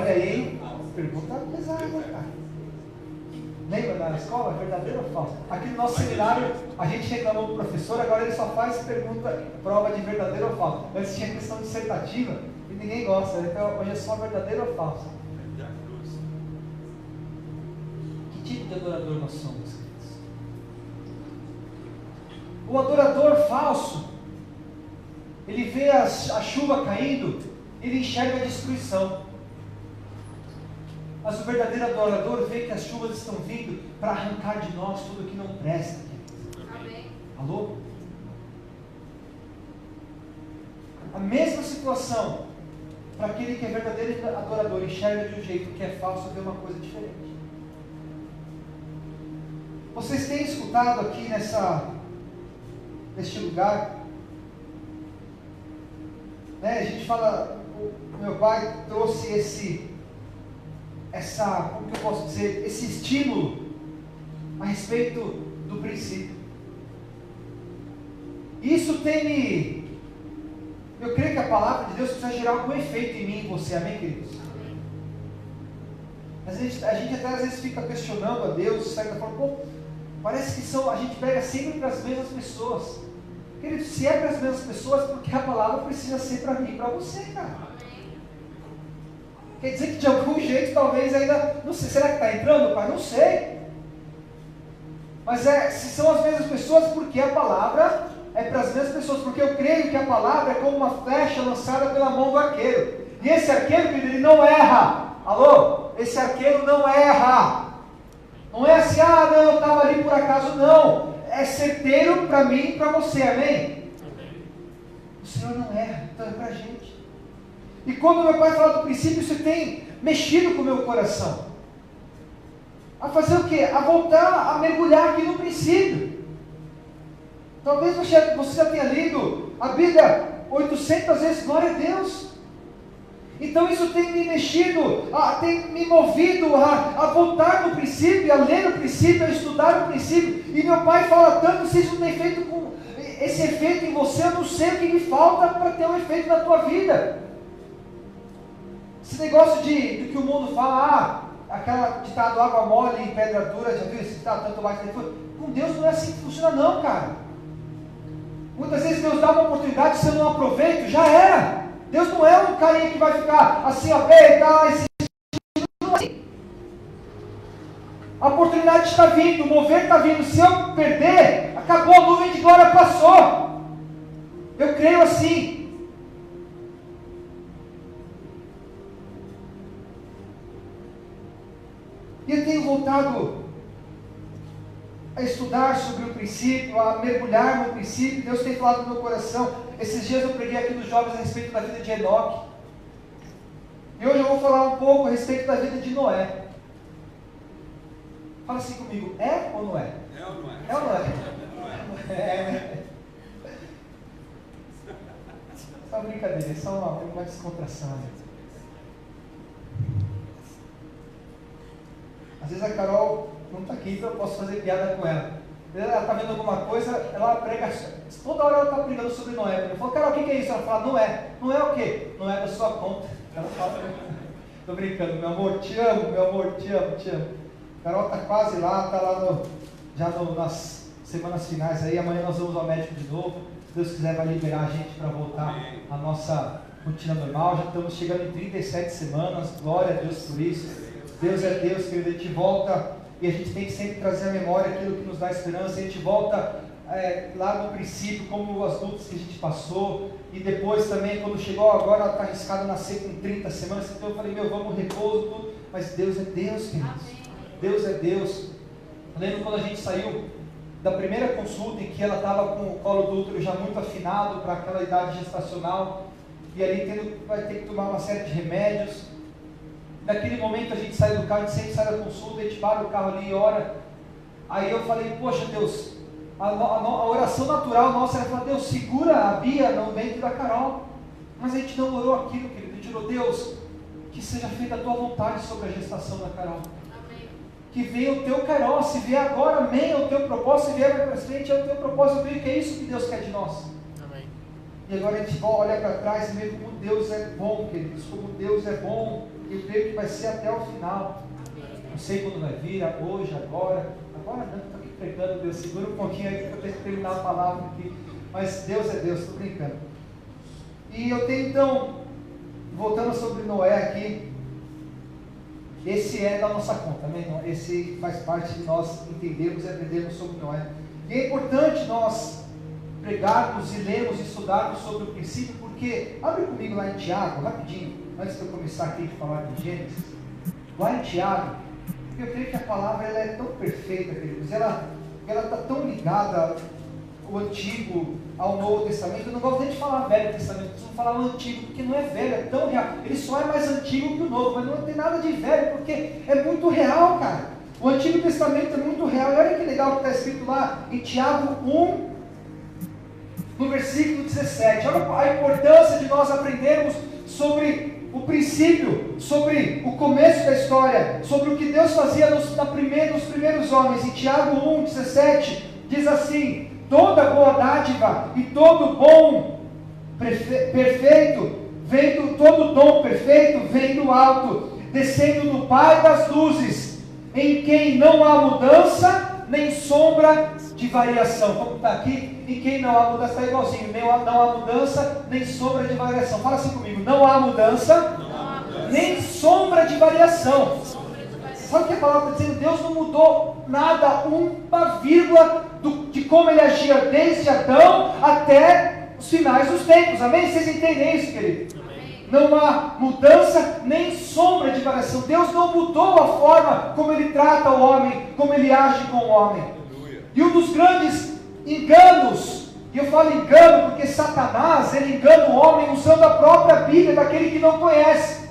olha aí, pergunta pesada, cara. Lembra na escola, verdadeiro ou falso? Aqui no nosso seminário, a gente reclamou do professor, agora ele só faz pergunta, prova de verdadeiro ou falso. Antes tinha questão dissertativa e ninguém gosta, então hoje é só verdadeiro ou falso. Que tipo de adorador nós somos, queridos? O adorador falso, ele vê a chuva caindo, ele enxerga a destruição. Mas o verdadeiro adorador vê que as chuvas estão vindo para arrancar de nós tudo que não presta. Amém. Alô? A mesma situação para aquele que é verdadeiro adorador, enxerga de um jeito, que é falso, vê uma coisa diferente. Vocês têm escutado aqui neste lugar, né? A gente fala, o meu pai trouxe como que eu posso dizer, esse estímulo a respeito do princípio. Isso eu creio que a palavra de Deus precisa gerar algum efeito em mim e em você, amém, queridos? A gente até às vezes fica questionando a Deus, de certa forma, parece que a gente pega sempre para as mesmas pessoas. Queridos, se é para as mesmas pessoas, porque a palavra precisa ser para mim e para você, cara. Quer dizer que de algum jeito, talvez ainda, não sei, será que está entrando, pai? Não sei. Mas se são as mesmas pessoas, porque a palavra é para as mesmas pessoas, porque eu creio que a palavra é como uma flecha lançada pela mão do arqueiro. E esse arqueiro, querido, ele não erra. Alô? Esse arqueiro não erra. Não é assim, não, eu estava ali por acaso, não. É certeiro para mim e para você, amém? O Senhor não erra, então é para a gente. E quando meu pai fala do princípio, isso tem mexido com o meu coração. A fazer o quê? A voltar a mergulhar aqui no princípio. Talvez você já tenha lido a Bíblia 800 vezes, glória a Deus. Então isso tem me mexido, tem me movido a voltar no princípio, a ler o princípio, a estudar o princípio. E meu pai fala tanto, se isso tem feito com esse efeito em você, eu não sei o que me falta para ter um efeito na tua vida. Esse negócio do que o mundo fala, aquela ditado água mole e pedra dura, já viu esse ditado, tanto mais que com Deus não é assim que funciona não, cara. Muitas vezes Deus dá uma oportunidade, se eu não aproveito, já era. Deus não é um carinha que vai ficar assim, a oportunidade está vindo, o mover está vindo, se eu perder, acabou, a nuvem de glória passou. Eu creio assim. E eu tenho voltado a estudar sobre o princípio, a mergulhar no princípio. Deus tem falado no meu coração. Esses dias eu preguei aqui nos jovens a respeito da vida de Enoque. E hoje eu vou falar um pouco a respeito da vida de Noé. Fala assim comigo, é ou não é? É ou não é? É ou não é? É. Só uma brincadeira, é só uma descontração. Às vezes a Carol não está aqui, então eu posso fazer piada com ela. Ela está vendo alguma coisa, ela prega, toda hora ela está pregando sobre Noé. Eu falo, Carol, o que é isso? Ela fala, não é. Não é o quê? Não é da sua conta. Ela fala, estou brincando, meu amor, te amo, meu amor, te amo, te amo. Carol está quase lá, está lá nas semanas finais aí, amanhã nós vamos ao médico de novo. Se Deus quiser vai liberar a gente para voltar à nossa rotina normal. Já estamos chegando em 37 semanas, glória a Deus por isso. Deus é Deus, querido, a gente volta e a gente tem que sempre trazer à memória aquilo que nos dá esperança. A gente volta lá no princípio, como as lutas que a gente passou, e depois também, quando chegou agora, ela está arriscada a nascer com 30 semanas, então eu falei, vamos repouso, tudo, mas Deus é Deus, queridos. Deus é Deus. Eu lembro quando a gente saiu da primeira consulta, em que ela estava com o colo do útero já muito afinado para aquela idade gestacional, e ali vai ter que tomar uma série de remédios. Naquele momento a gente sai do carro, a gente sempre sai da consulta, a gente para o carro ali e ora. Aí eu falei, poxa Deus, a oração natural nossa era falar, Deus, segura a Bia no ventre da Carol. Mas a gente não orou aquilo, querido. A gente orou, Deus, que seja feita a tua vontade sobre a gestação da Carol. Amém. Que venha o teu Carol, se vier agora, amém, é o teu propósito, se vier mais para frente, é o teu propósito. Eu creio que é isso que Deus quer de nós. Amém. E agora a gente olha para trás e vê como Deus é bom, queridos, como Deus é bom. e eu creio que vai ser até o final. Não sei quando vai vir, hoje, agora não, estou aqui pregando, Deus, segura um pouquinho aí, que eu tenho que terminar a palavra aqui, mas Deus é Deus, estou brincando. E eu tenho então, voltando sobre Noé aqui, esse é da nossa conta, amém? Esse faz parte de nós entendermos e aprendermos sobre Noé. E é importante nós pregarmos e lermos e estudarmos sobre o princípio, porque, abre comigo lá em Tiago, rapidinho, antes de eu começar aqui a falar de Gênesis, lá em Tiago, porque eu creio que a palavra ela é tão perfeita, queridos, ela está tão ligada ao Antigo, ao Novo Testamento. Eu não gosto nem de falar Velho Testamento, preciso falar o Antigo, porque não é velho, é tão real, ele só é mais antigo que o Novo, mas não tem nada de velho, porque é muito real, cara. O Antigo Testamento é muito real, e olha que legal que está escrito lá em Tiago 1, no versículo 17, olha a importância de nós aprendermos sobre o princípio, sobre o começo da história, sobre o que Deus fazia nos primeiros homens. Em Tiago 1, 17, diz assim: toda boa dádiva e todo bom perfeito, todo dom perfeito vem do alto, descendo do Pai das luzes, em quem não há mudança, nem sombra de variação. Como está aqui, em quem não há mudança, está igualzinho, não há mudança, nem sombra de variação. Fala assim comigo: não há mudança, nem sombra de variação. Sabe o que a palavra está dizendo? Deus não mudou nada, uma vírgula de como ele agia desde Adão até os finais dos tempos. Amém? Vocês entendem isso, querido? Não há mudança nem sombra de variação. Deus não mudou a forma como ele trata o homem, como ele age com o homem. E um dos grandes enganos, e eu falo engano porque Satanás, ele engana o homem usando a própria Bíblia daquele que não conhece.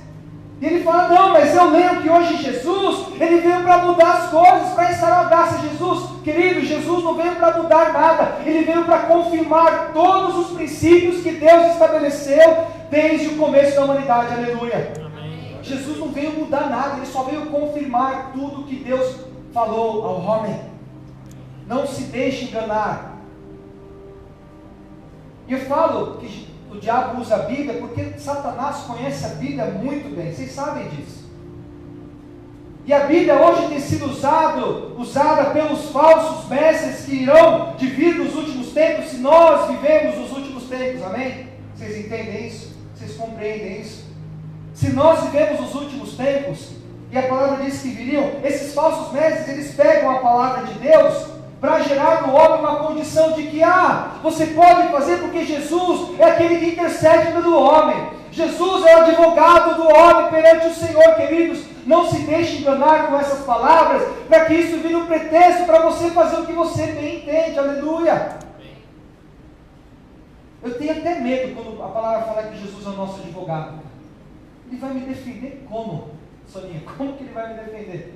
E ele fala: não, mas eu leio que hoje Jesus, ele veio para mudar as coisas, para instaurar a graça. Jesus, querido, Jesus não veio para mudar nada, ele veio para confirmar todos os princípios que Deus estabeleceu desde o começo da humanidade. Aleluia. Amém. Jesus não veio mudar nada, ele só veio confirmar tudo que Deus falou ao homem. Não se deixe enganar. E eu falo que o diabo usa a Bíblia porque Satanás conhece a Bíblia muito bem, vocês sabem disso. E a Bíblia hoje tem sido usada pelos falsos mestres que irão de vir nos últimos tempos, se nós vivemos nos últimos tempos, amém? Vocês entendem isso? Vocês compreendem isso? Se nós vivemos nos últimos tempos, e a palavra diz que viriam, esses falsos mestres, eles pegam a palavra de Deus para gerar no homem uma condição de que, você pode fazer porque Jesus é aquele que intercede pelo homem. Jesus é o advogado do homem perante o Senhor, queridos. Não se deixe enganar com essas palavras, para que isso vire um pretexto para você fazer o que você bem entende. Aleluia. Eu tenho até medo quando a palavra fala que Jesus é o nosso advogado. Ele vai me defender como, Soninha? Como que ele vai me defender?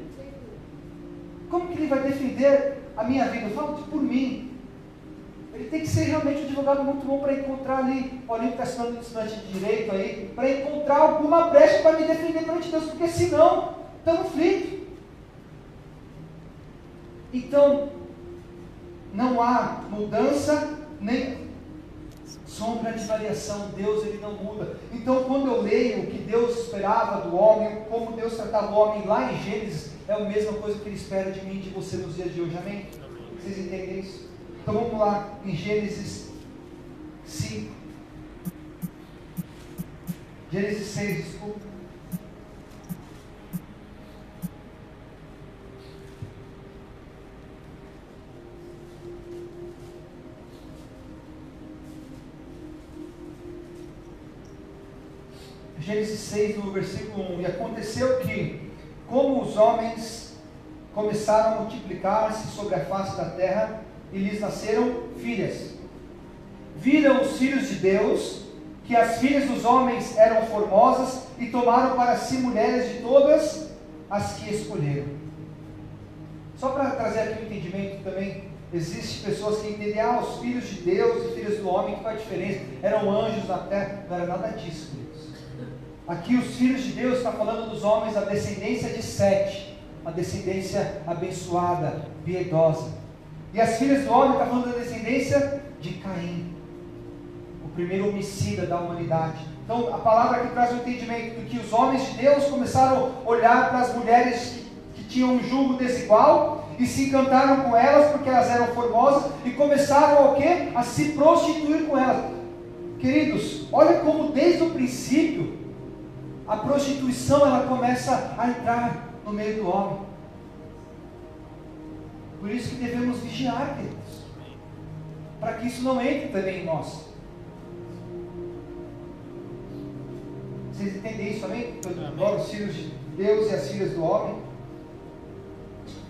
Como que ele vai defender a minha vida? Eu falo por mim. Ele tem que ser realmente um advogado muito bom para encontrar ali, o Paulinho que está estudante de direito aí, para encontrar alguma brecha para me defender perante Deus, porque senão estamos fritos. Então, não há mudança nem sombra de variação. Deus, ele não muda. Então, quando eu leio o que Deus esperava do homem, como Deus tratava o homem lá em Gênesis, é a mesma coisa que ele espera de mim e de você nos dias de hoje. Amém? Vocês entendem isso? Então vamos lá em Gênesis 5. Gênesis 6, desculpa. Gênesis 6, no versículo 1. E aconteceu que, como os homens começaram a multiplicar-se sobre a face da terra, e lhes nasceram filhas, viram os filhos de Deus que as filhas dos homens eram formosas, e tomaram para si mulheres de todas as que escolheram. Só para trazer aqui um entendimento também, existem pessoas que entendem, os filhos de Deus e filhos do homem, que faz diferença, eram anjos na terra. Não era nada disso, queridos. Aqui os filhos de Deus está falando dos homens, a descendência de Sete, a descendência abençoada, piedosa. E as filhas do homem está falando da descendência de Caim, o primeiro homicida da humanidade. Então a palavra aqui traz o entendimento de que os homens de Deus começaram a olhar para as mulheres que tinham um jugo desigual e se encantaram com elas porque elas eram formosas e começaram a quê? A se prostituir com elas. Queridos, olha como desde o princípio a prostituição ela começa a entrar no meio do homem. Por isso que devemos vigiar, queridos, para que isso não entre também em nós. Vocês entendem isso, amém? Agora os filhos de Deus e as filhas do homem.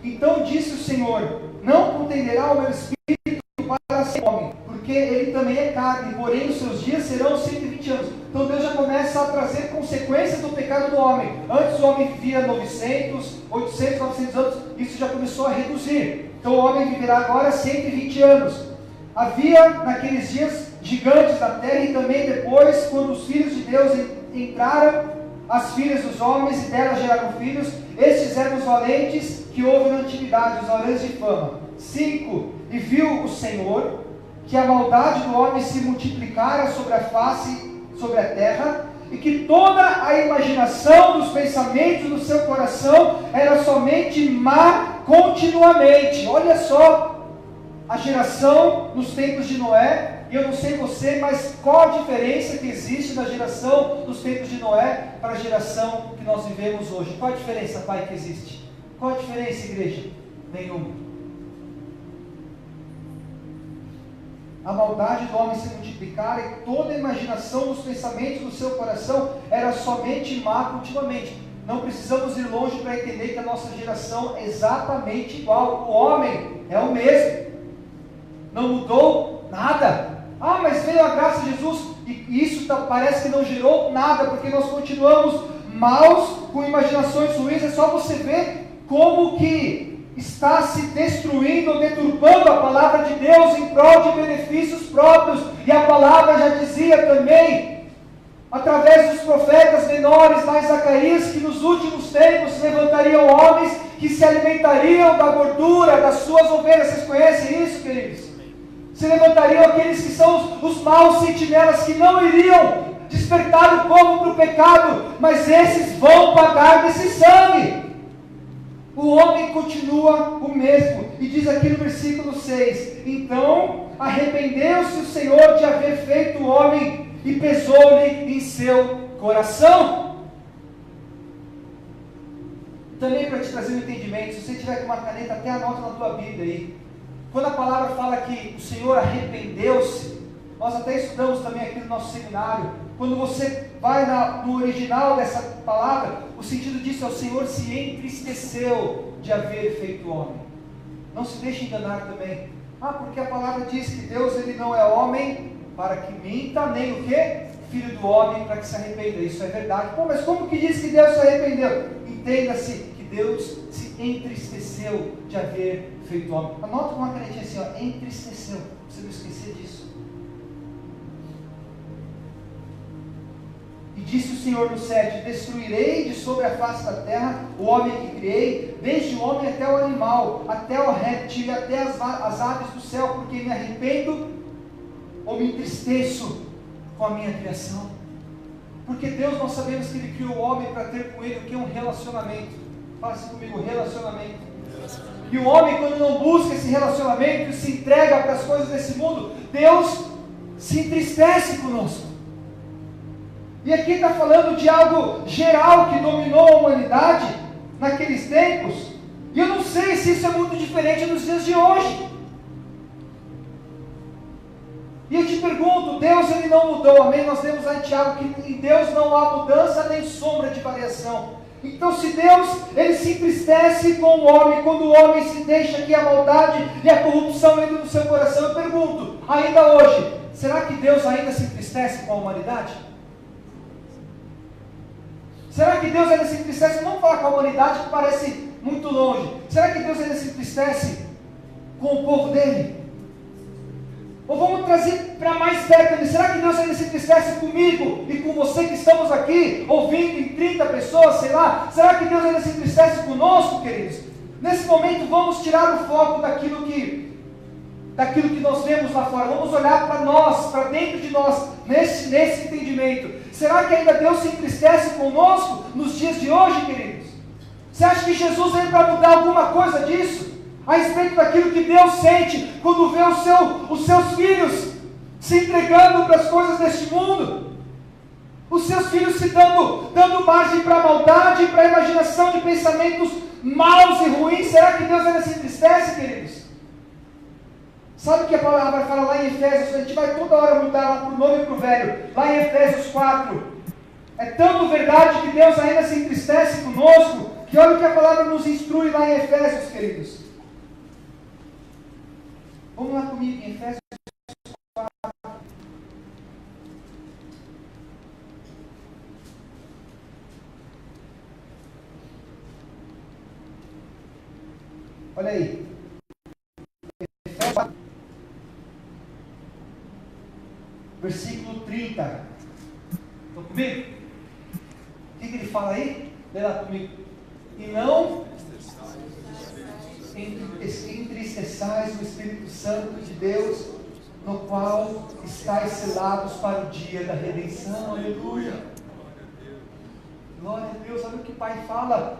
Então disse o Senhor: não contenderá o meu espírito para ser homem, porque ele também é carne, porém os seus dias serão 120 anos. Então Deus já começa a trazer consequências do pecado do homem. Antes o homem vivia 900, 800, 900 anos, isso já começou a reduzir. Então o homem viverá agora 120 anos. Havia naqueles dias gigantes na terra, e também depois, quando os filhos de Deus entraram, as filhas dos homens, e delas geraram filhos, estes eram os valentes que houve na antiguidade, os valentes de fama. 5. E viu o Senhor que a maldade do homem se multiplicara sobre a face, sobre a terra, e que toda a imaginação dos pensamentos do seu coração era somente má continuamente. Olha só a geração nos tempos de Noé. E eu não sei você, mas qual a diferença que existe da geração dos tempos de Noé para a geração que nós vivemos hoje? Qual a diferença, Pai, que existe? Qual a diferença, igreja? Nenhuma. A maldade do homem se multiplicara, e toda a imaginação dos pensamentos do seu coração era somente má continuamente. Não precisamos ir longe para entender que a nossa geração é exatamente igual. O homem é o mesmo. Não mudou nada. Ah, mas veio a graça de Jesus e isso parece que não gerou nada, porque nós continuamos maus, com imaginações ruins. É só você ver como que está se destruindo, deturpando a palavra de Deus em prol de benefícios próprios. E a palavra já dizia também, através dos profetas menores, lá em Zacarias, que nos últimos tempos se levantariam homens que se alimentariam da gordura das suas ovelhas. Vocês conhecem isso, queridos? Se levantariam aqueles que são os maus sentinelas, que não iriam despertar o povo para o pecado, mas esses vão pagar desse sangue. O homem continua o mesmo, e diz aqui no versículo 6, então arrependeu-se o Senhor de haver feito o homem, e pesou-lhe em seu coração. Também para te trazer um entendimento, se você tiver com uma caneta, até anota na tua Bíblia aí. Quando a palavra fala que o Senhor arrependeu-se, nós até estudamos também aqui no nosso seminário. Quando você vai no original dessa palavra, o sentido disso é: o Senhor se entristeceu de haver feito o homem. Não se deixe enganar também. Ah, porque a palavra diz que Deus ele não é homem para que minta, nem o quê? Filho do homem para que se arrependa. Isso é verdade. Pô, mas como que diz que Deus se arrependeu? Entenda-se que Deus se entristeceu de haver feito homem. Anota com uma canetinha assim, ó, entristeceu, para você não esquecer disso. E disse o Senhor no 7, destruirei de sobre a face da terra o homem que criei, desde o homem até o animal, até o réptil e até as aves do céu, porque me arrependo ou me entristeço com a minha criação. Porque Deus, nós sabemos que Ele criou o homem para ter com Ele o que é um relacionamento. Fala assim comigo, relacionamento. E o homem, quando não busca esse relacionamento e se entrega para as coisas desse mundo, Deus se entristece conosco. E aqui está falando de algo geral que dominou a humanidade naqueles tempos. E eu não sei se isso é muito diferente nos dias de hoje. E eu te pergunto, Deus ele não mudou, amém? Nós temos lá em Tiago que em Deus não há mudança nem sombra de variação. Então se Deus ele se entristece com o homem, quando o homem se deixa que a maldade e a corrupção entrem no seu coração, eu pergunto, ainda hoje, será que Deus ainda se entristece com a humanidade? Será que Deus ainda se entristece? Não falar com a humanidade que parece muito longe. Será que Deus ainda se entristece com o povo dele? Ou vamos trazer para mais perto, será que Deus ainda se entristece comigo e com você que estamos aqui, ouvindo em 30 pessoas, sei lá? Será que Deus ainda se entristece conosco, queridos? Nesse momento vamos tirar o foco daquilo que nós vemos lá fora, vamos olhar para nós, para dentro de nós, nesse entendimento. Será que ainda Deus se entristece conosco nos dias de hoje, queridos? Você acha que Jesus veio para mudar alguma coisa disso? A respeito daquilo que Deus sente quando vê os seus filhos se entregando para as coisas deste mundo? Os seus filhos se dando margem para a maldade, para a imaginação de pensamentos maus e ruins. Será que Deus ainda se entristece, queridos? Sabe o que a palavra fala lá em Efésios? A gente vai toda hora mudar lá para o novo e para o velho. Lá em Efésios 4. É tanto verdade que Deus ainda se entristece conosco, que olha o que a palavra nos instrui lá em Efésios, queridos. Vamos lá comigo em Efésios 4. Olha aí. Efésios 4, versículo 30. Estão comigo? O que ele fala aí? Lê lá comigo. E não entristeçais o Espírito Santo de Deus, no qual estáis selados para o dia da redenção. Aleluia. Glória a Deus. Olha o que o Pai fala.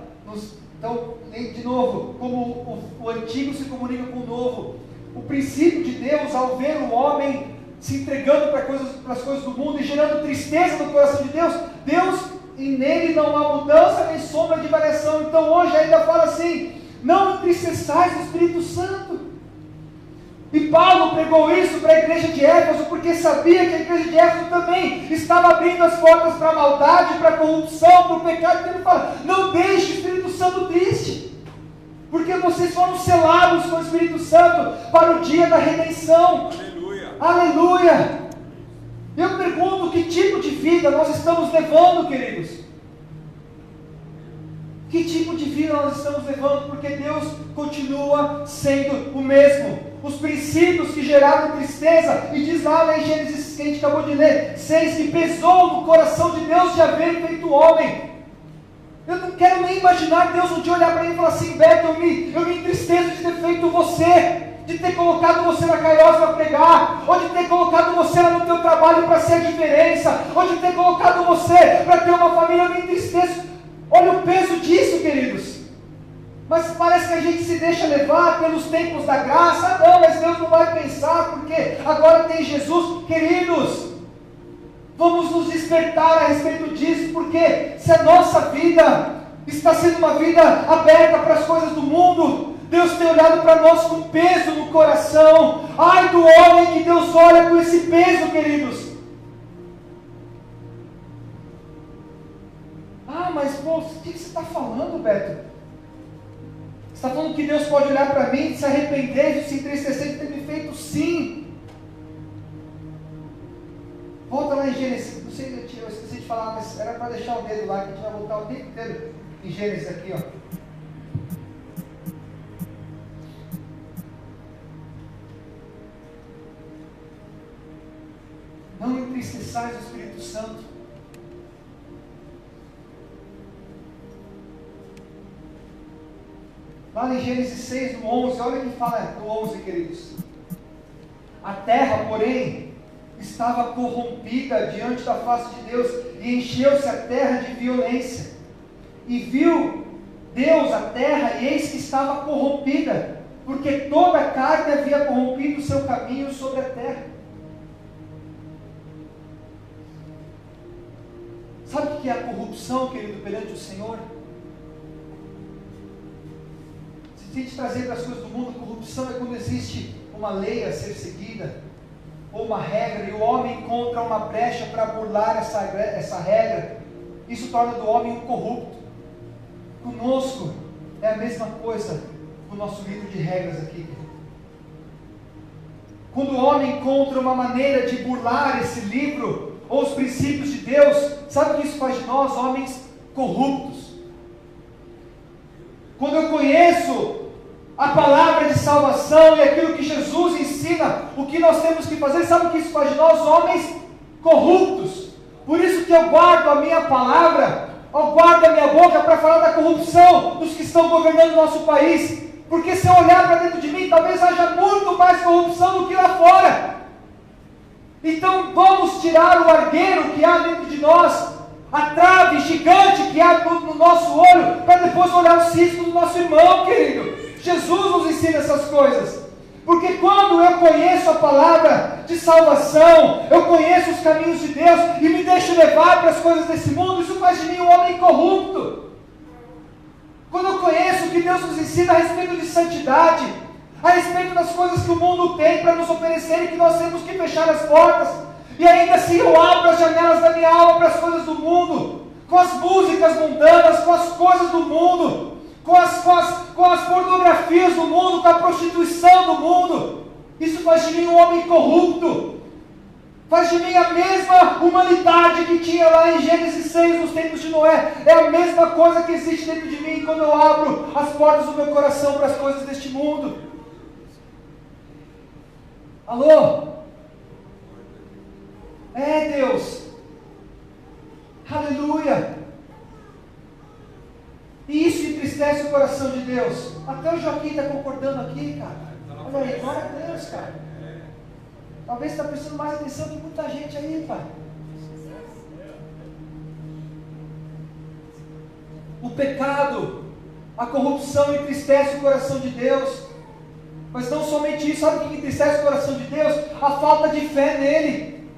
Então, de novo, como o antigo se comunica com o novo. O princípio de Deus, ao ver o homem se entregando para as coisas do mundo e gerando tristeza no coração de Deus, e nele não há mudança nem sombra de variação. Então hoje ainda fala assim: não entristeçais o Espírito Santo. E Paulo pregou isso para a igreja de Éfeso, porque sabia que a igreja de Éfeso também estava abrindo as portas para a maldade, para a corrupção, para o pecado. Então ele fala: não deixe o Espírito Santo triste, porque vocês foram selados com o Espírito Santo para o dia da redenção. Aleluia! Aleluia! Eu pergunto, que tipo de vida nós estamos levando, queridos? Que tipo de vida nós estamos levando? Porque Deus continua sendo o mesmo. Os princípios que geraram tristeza, e diz lá em Gênesis, que a gente acabou de ler, 6, que pesou no coração de Deus de haver feito o homem. Eu não quero nem imaginar Deus um dia olhar para mim e falar assim: Beto, eu me entristeço de ter feito você, de ter colocado você na Kairos para pregar, ou de ter colocado você lá no teu trabalho para ser a diferença, ou de ter colocado você para ter uma família. Eu me entristeço. Olha o peso disso, queridos. Mas parece que a gente se deixa levar pelos tempos da graça. Não, mas Deus não vai pensar, porque agora tem Jesus. Queridos, vamos nos despertar a respeito disso, porque se a nossa vida está sendo uma vida aberta para as coisas do mundo, Deus tem olhado para nós com peso no coração. Ai do homem que Deus olha com esse peso, queridos. Ah, mas pô, o que você está falando, Beto? Você está falando que Deus pode olhar para mim, se arrepender, se entristecer de ter me feito? Sim. Volta lá em Gênesis. Não sei, eu esqueci de falar, mas era para deixar o dedo lá, que a gente vai voltar o tempo inteiro em Gênesis aqui, ó. Não entristeçais o Espírito Santo. Lá em Gênesis 6, no 11, olha o que fala no 11, queridos. A terra, porém, estava corrompida diante da face de Deus, e encheu-se a terra de violência. E viu Deus a terra, e eis que estava corrompida, porque toda a carne havia corrompido o seu caminho sobre a terra. Sabe o que é a corrupção, querido, perante o Senhor? Se a gente trazer para as coisas do mundo, corrupção é quando existe uma lei a ser seguida, ou uma regra, e o homem encontra uma brecha para burlar essa regra. Isso torna do homem um corrupto. Conosco é a mesma coisa com o nosso livro de regras aqui. Quando o homem encontra uma maneira de burlar esse livro, ou os princípios de Deus, sabe o que isso faz de nós, homens corruptos? Quando eu conheço a palavra de salvação e aquilo que Jesus ensina, o que nós temos que fazer, sabe o que isso faz de nós, homens corruptos? Por isso que eu guardo a minha palavra, eu guardo a minha boca para falar da corrupção dos que estão governando o nosso país, porque se eu olhar para dentro de mim, talvez haja muito mais corrupção do que lá fora. Então vamos tirar o argueiro que há dentro de nós, a trave gigante que há no nosso olho, para depois olhar o cisco do nosso irmão, querido. Jesus nos ensina essas coisas. Porque quando eu conheço a palavra de salvação, eu conheço os caminhos de Deus e me deixo levar para as coisas desse mundo, isso faz de mim um homem corrupto. Quando eu conheço o que Deus nos ensina a respeito de santidade, a respeito das coisas que o mundo tem para nos oferecer e que nós temos que fechar as portas, e ainda assim eu abro as janelas da minha alma para as coisas do mundo, com as músicas mundanas, com as coisas do mundo, com as pornografias do mundo, com a prostituição do mundo, isso faz de mim um homem corrupto, faz de mim a mesma humanidade que tinha lá em Gênesis 6, nos tempos de Noé, é a mesma coisa que existe dentro de mim quando eu abro as portas do meu coração para as coisas deste mundo. Alô? É Deus, aleluia, e isso entristece o coração de Deus. Até o Joaquim está concordando aqui, cara. Olha aí, glória a Deus, cara. Talvez está prestando mais atenção que muita gente aí, pai. O pecado, a corrupção entristece o coração de Deus. Mas não somente isso, sabe o que entristece o coração de Deus? A falta de fé nele.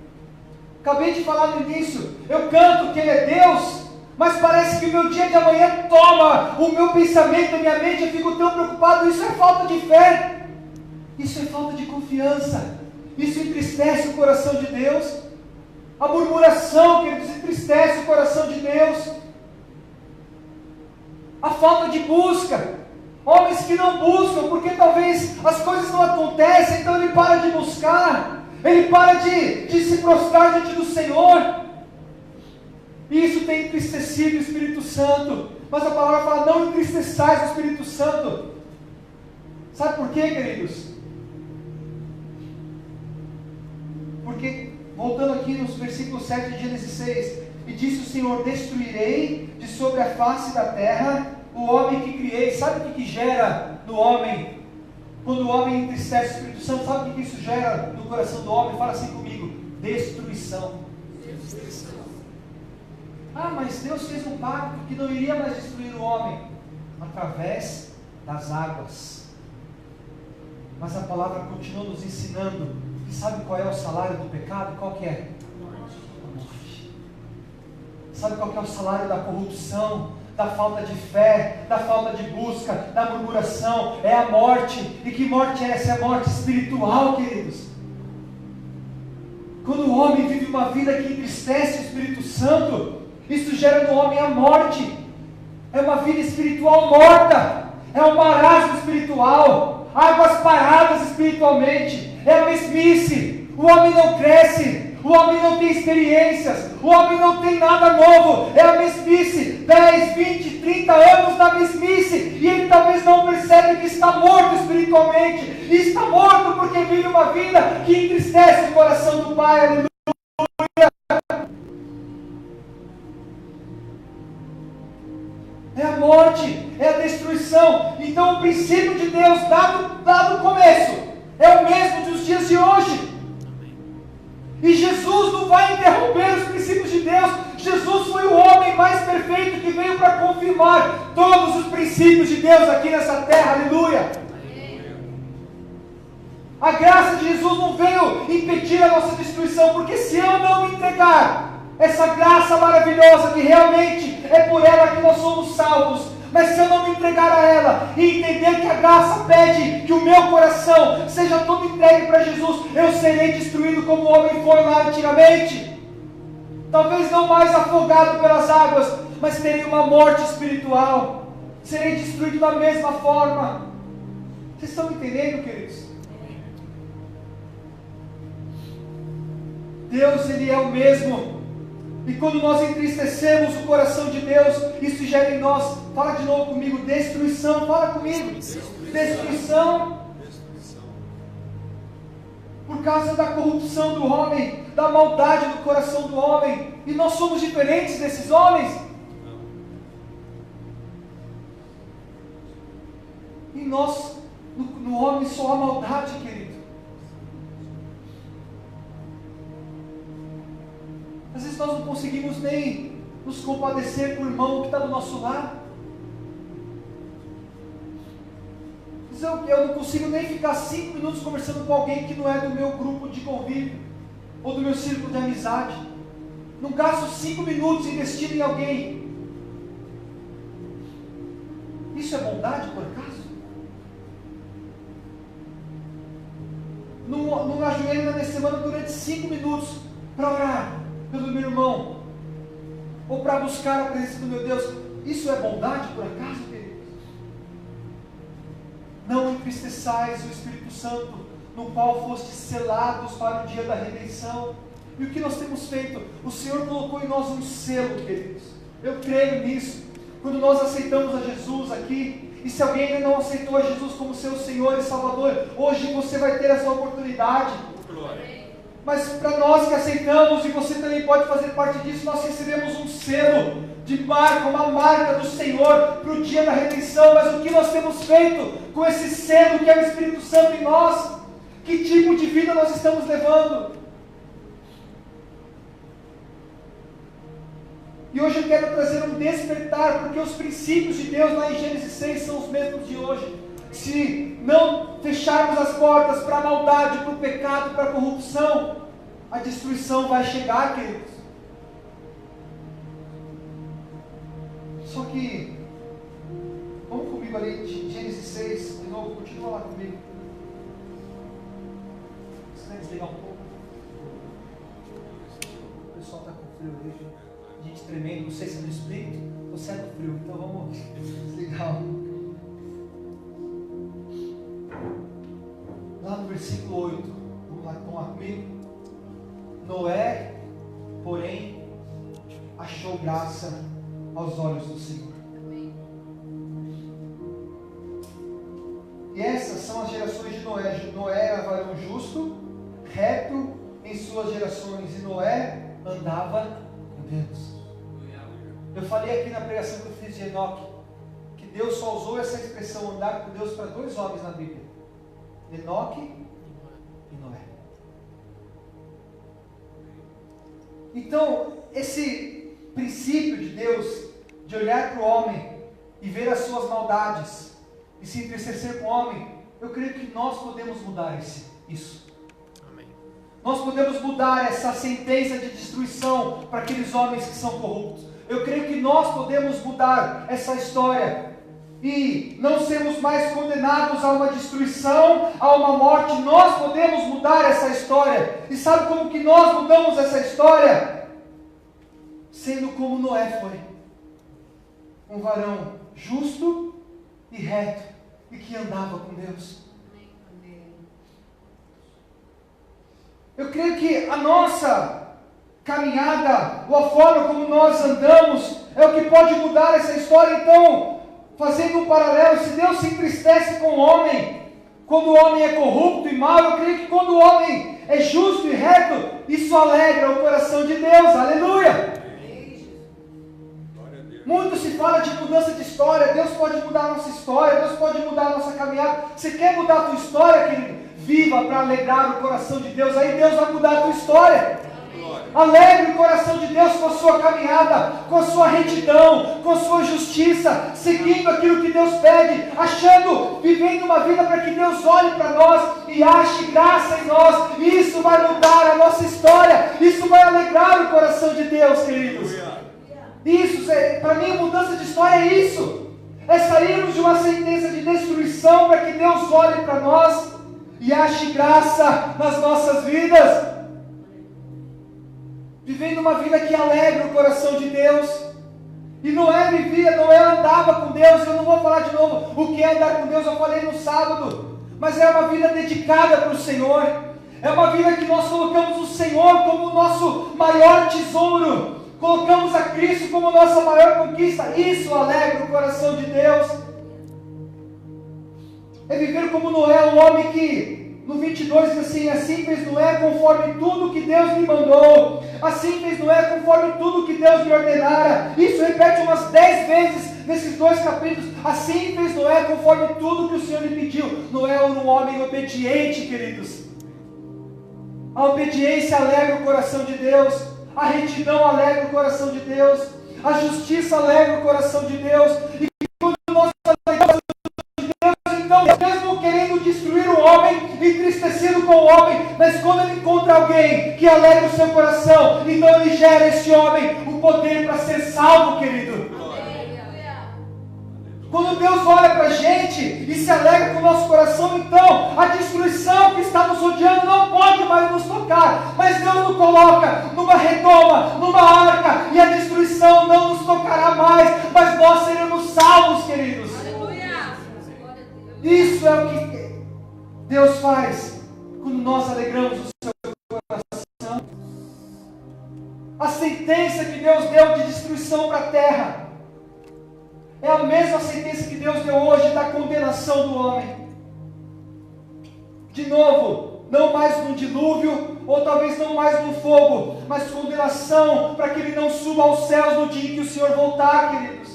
Acabei de falar no início, eu canto que Ele é Deus, mas parece que o meu dia de amanhã toma o meu pensamento, a minha mente, eu fico tão preocupado. Isso é falta de fé, isso é falta de confiança, isso entristece o coração de Deus. A murmuração, queridos, entristece o coração de Deus. A falta de busca, homens que não buscam, porque talvez as coisas não acontecem, então ele para de buscar, ele para de se prostrar diante do Senhor. E isso tem entristecido o Espírito Santo. Mas a palavra fala, não entristeçais o Espírito Santo. Sabe por quê, queridos? Porque, voltando aqui nos versículos 7 de Gênesis 6, e disse o Senhor, destruirei de sobre a face da terra o homem que criei. Sabe o que gera no homem? Quando o homem entristece o Espírito Santo, sabe o que isso gera no coração do homem? Fala assim comigo, destruição. Ah, mas Deus fez um pacto que não iria mais destruir o homem através das águas. Mas a palavra continua nos ensinando. E sabe qual é o salário do pecado? Qual que é? A morte. Sabe qual que é o salário da corrupção, da falta de fé, da falta de busca, da murmuração? É a morte. E que morte é essa? É a morte espiritual, queridos. Quando o homem vive uma vida que entristece o Espírito Santo, isso gera no homem a morte. É uma vida espiritual morta, é um marasmo espiritual, águas paradas espiritualmente, é a mesmice. O homem não cresce, o homem não tem experiências, o homem não tem nada novo, é a mesmice, 10, 20, 30 anos na mesmice, e ele talvez não percebe que está morto espiritualmente, e está morto porque vive uma vida que entristece o coração do Pai. Aleluia. É a morte, é a destruição. Então o princípio de Deus dado no começo é o mesmo dos dias de hoje. E Jesus não vai interromper os princípios de Deus. Jesus foi o homem mais perfeito que veio para confirmar todos os princípios de Deus aqui nessa terra. Aleluia. A graça de Jesus não veio impedir a nossa destruição, porque se eu não me entregar essa graça maravilhosa que realmente é por ela que nós somos salvos, mas se eu não me entregar a ela e entender que a graça pede que o meu coração seja todo entregue para Jesus, eu serei destruído como o homem foi lá antigamente. Talvez não mais afogado pelas águas, mas terei uma morte espiritual, serei destruído da mesma forma. Vocês estão entendendo, queridos? Deus, Ele é o mesmo. E quando nós entristecemos o coração de Deus, isso gera em nós, fala de novo comigo, destruição. Fala comigo, destruição. Por causa da corrupção do homem, da maldade do coração do homem. E nós somos diferentes desses homens. E nós, no homem só há maldade, querido. vezes nós não conseguimos nem nos compadecer com o irmão que está do nosso lado. Eu não consigo nem ficar 5 minutos conversando com alguém que não é do meu grupo de convívio, ou do meu círculo de amizade. Não gasto 5 minutos investindo em alguém. Isso é bondade, por acaso? Não ajoelho na minha semana durante 5 minutos para orar pelo meu irmão, ou para buscar a presença do meu Deus. Isso é bondade, por acaso, queridos? Não entristeçais o Espírito Santo, no qual fostes selados para o dia da redenção. E o que nós temos feito? O Senhor colocou em nós um selo, queridos. Eu creio nisso. Quando nós aceitamos a Jesus aqui, e se alguém ainda não aceitou a Jesus como seu Senhor e Salvador, hoje você vai ter essa oportunidade. Mas para nós que aceitamos, e você também pode fazer parte disso, nós recebemos um selo de marca, uma marca do Senhor para o dia da redenção. Mas o que nós temos feito com esse selo que é o Espírito Santo em nós? Que tipo de vida nós estamos levando? E hoje eu quero trazer um despertar, porque os princípios de Deus lá em Gênesis 6 são os mesmos de hoje. Se não fecharmos as portas para a maldade, para o pecado, para a corrupção, a destruição vai chegar, queridos. Só que, vamos comigo ali, Gênesis 6, de novo, continua lá comigo. Você vai desligar um pouco? O pessoal está com frio ali, gente tremendo, não sei se é do espírito ou se é do frio, então vamos desligar. Lá no versículo 8, vamos lá comigo. Noé, porém, achou graça aos olhos do Senhor. E essas são as gerações de Noé. Noé era varão justo, reto em suas gerações, e Noé andava com Deus. Eu falei aqui na pregação que eu fiz de Enoque, que Deus só usou essa expressão andar com Deus para 2 homens na Bíblia: Enoque e Noé. Então, esse princípio de Deus, de olhar para o homem e ver as suas maldades e se entristecer com o homem, eu creio que nós podemos mudar isso. Amém. Nós podemos mudar essa sentença de destruição para aqueles homens que são corruptos. Eu creio que nós podemos mudar essa história e não sermos mais condenados a uma destruição, a uma morte. Nós podemos mudar essa história. E sabe como que nós mudamos essa história? Sendo como Noé foi, um varão justo e reto, e que andava com Deus. Eu creio que a nossa caminhada, ou a forma como nós andamos, é o que pode mudar essa história. Então, fazendo um paralelo, se Deus se entristece com o homem, quando o homem é corrupto e mau, eu creio que quando o homem é justo e reto, isso alegra o coração de Deus. Aleluia! Muito se fala de mudança de história. Deus pode mudar a nossa história, Deus pode mudar a nossa caminhada. Você quer mudar a tua história, querido? Viva para alegrar o coração de Deus, aí Deus vai mudar a tua história. Alegre o coração de Deus com a sua caminhada, com a sua retidão, com a sua justiça, seguindo aquilo que Deus pede, vivendo uma vida para que Deus olhe para nós e ache graça em nós. Isso vai mudar a nossa história, isso vai alegrar o coração de Deus, queridos. Isso, para mim, mudança de história é isso. É sairmos de uma sentença de destruição para que Deus olhe para nós e ache graça nas nossas vidas. Vivendo uma vida que alegra o coração de Deus. E Noé andava com Deus. Eu não vou falar de novo o que é andar com Deus, eu falei no sábado. Mas é uma vida dedicada para o Senhor. É uma vida que nós colocamos o Senhor como o nosso maior tesouro. Colocamos a Cristo como nossa maior conquista. Isso alegra o coração de Deus. É viver como Noé, um homem que, no 22 diz assim: assim fez Noé conforme tudo que Deus lhe mandou. Assim fez Noé conforme tudo que Deus lhe ordenara. Isso repete umas 10 vezes nesses 2 capítulos. Assim fez Noé conforme tudo que o Senhor lhe pediu. Noé era um homem obediente, queridos. A obediência alegra o coração de Deus. A retidão alegra o coração de Deus. A justiça alegra o coração de Deus. E quando nós alegramos de Deus, então, mesmo querendo destruir o homem, entristecido com o homem, mas quando ele encontra alguém que alegra o seu coração, então ele gera esse homem o poder para ser salvo, querido. Quando Deus olha para a gente e se alegra com o nosso coração, então a destruição que está nos rodeando não pode mais nos tocar. Mas Deus nos coloca numa redoma, numa arca, e a destruição não nos tocará mais, mas nós seremos salvos, queridos. Isso é o que Deus faz quando nós alegramos o seu coração. A sentença que Deus deu de destruição para a terra é a mesma sentença que Deus deu hoje da condenação do homem. De novo, não mais no dilúvio, ou talvez não mais no fogo, mas condenação para que ele não suba aos céus no dia em que o Senhor voltar, queridos.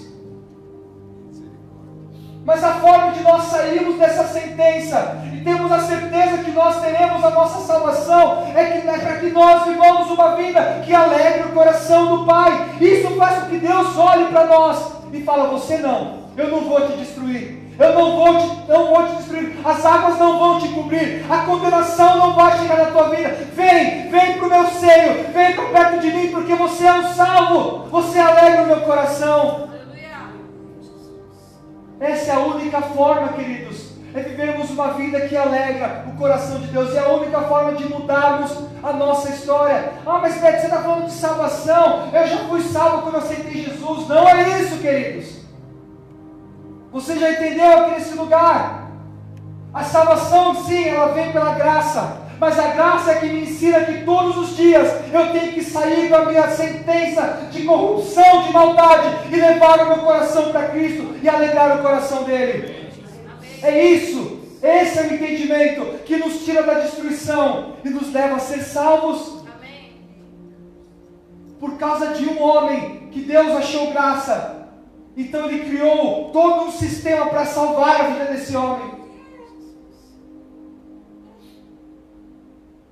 Mas a forma de nós sairmos dessa sentença e temos a certeza que nós teremos a nossa salvação é para que nós vivamos uma vida que alegre o coração do Pai. Isso faz com que Deus olhe para nós e fala: você não, eu não vou te destruir, eu não vou te destruir, as águas não vão te cobrir, a condenação não vai chegar na tua vida. Vem para o meu seio, vem para perto de mim, porque você é um salvo, você alegra o meu coração. Essa é a única forma, queridos, é vivermos uma vida que alegra o coração de Deus. É a única forma de mudarmos a nossa história. Ah, mas Beto, você está falando de salvação, eu já fui salvo quando eu aceitei Jesus. Não é isso, queridos. Você já entendeu aqui nesse lugar? A salvação, sim, ela vem pela graça, mas a graça é que me ensina que todos os dias eu tenho que sair da minha sentença de corrupção, de maldade, e levar o meu coração para Cristo e alegrar o coração dele. É isso, esse é o entendimento que nos tira da destruição e nos leva a ser salvos. Por causa de um homem que Deus achou graça, então Ele criou todo um sistema para salvar a vida desse homem.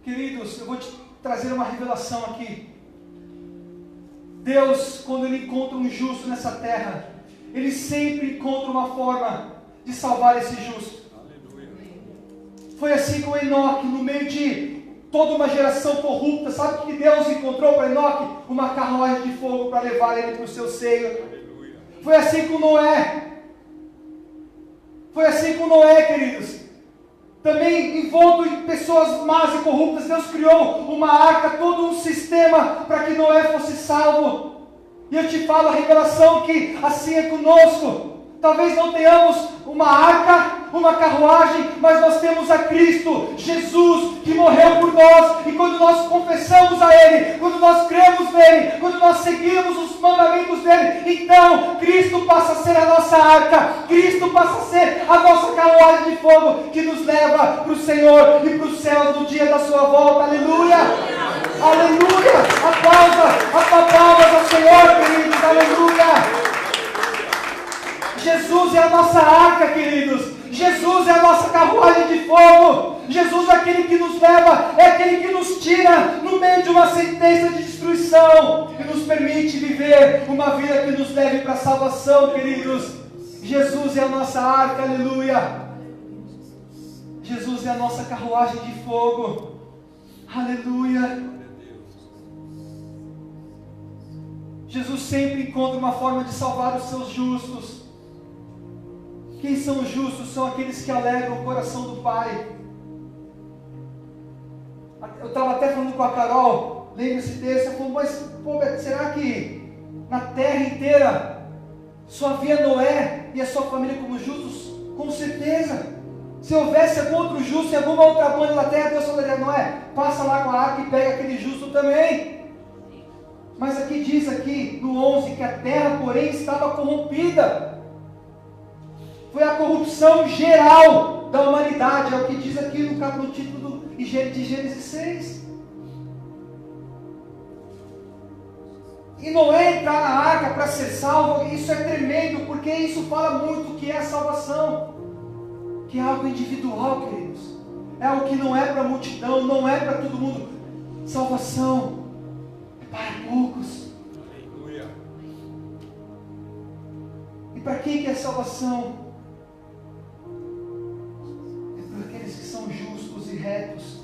Queridos, eu vou te trazer uma revelação aqui. Deus, quando Ele encontra um justo nessa terra, Ele sempre encontra uma forma de salvar esse justo. Foi assim com Enoque, no meio de toda uma geração corrupta. Sabe o que Deus encontrou para Enoque? Uma carruagem de fogo para levar ele para o seu seio. Foi assim com Noé. Foi assim com Noé, queridos. Também envolto em pessoas más e corruptas, Deus criou uma arca, todo um sistema para que Noé fosse salvo. E eu te falo a revelação que assim é conosco. Talvez não tenhamos uma arca, uma carruagem, mas nós temos a Cristo, Jesus, que morreu por nós. E quando nós confessamos a Ele, quando nós cremos nele, quando nós seguimos os mandamentos dele, então Cristo passa a ser a nossa arca, Cristo passa a ser a nossa carruagem de fogo, que nos leva para o Senhor e para o céu no dia da sua volta. Aleluia! Aleluia! Aplaudas ao Senhor, queridos, aleluia! Jesus é a nossa arca, queridos. Jesus é a nossa carruagem de fogo. Jesus é aquele que nos leva, é aquele que nos tira no meio de uma sentença de destruição e nos permite viver uma vida que nos leve para a salvação, queridos. Jesus é a nossa arca, aleluia. Jesus é a nossa carruagem de fogo, aleluia. Jesus sempre encontra uma forma de salvar os seus justos. Quem são os justos? São aqueles que alegram o coração do Pai. Eu estava até falando com a Carol, lendo esse texto, ela falou: mas Beto, será que na terra inteira só havia Noé e a sua família como justos? Com certeza. Se houvesse algum outro justo em alguma outra banda na terra, Deus falaria: Noé, passa lá com a arca e pega aquele justo também. Mas aqui diz aqui no 11 que a terra, porém, estava corrompida. Foi a corrupção geral da humanidade, é o que diz aqui no título de Gênesis 6. E Noé entrar na arca para ser salvo, isso é tremendo, porque isso fala muito do que é a salvação, que é algo individual, queridos. É algo que não é para a multidão, não é para todo mundo. Salvação é para poucos. Aleluia. E para quem que é salvação? É para aqueles que são justos e retos,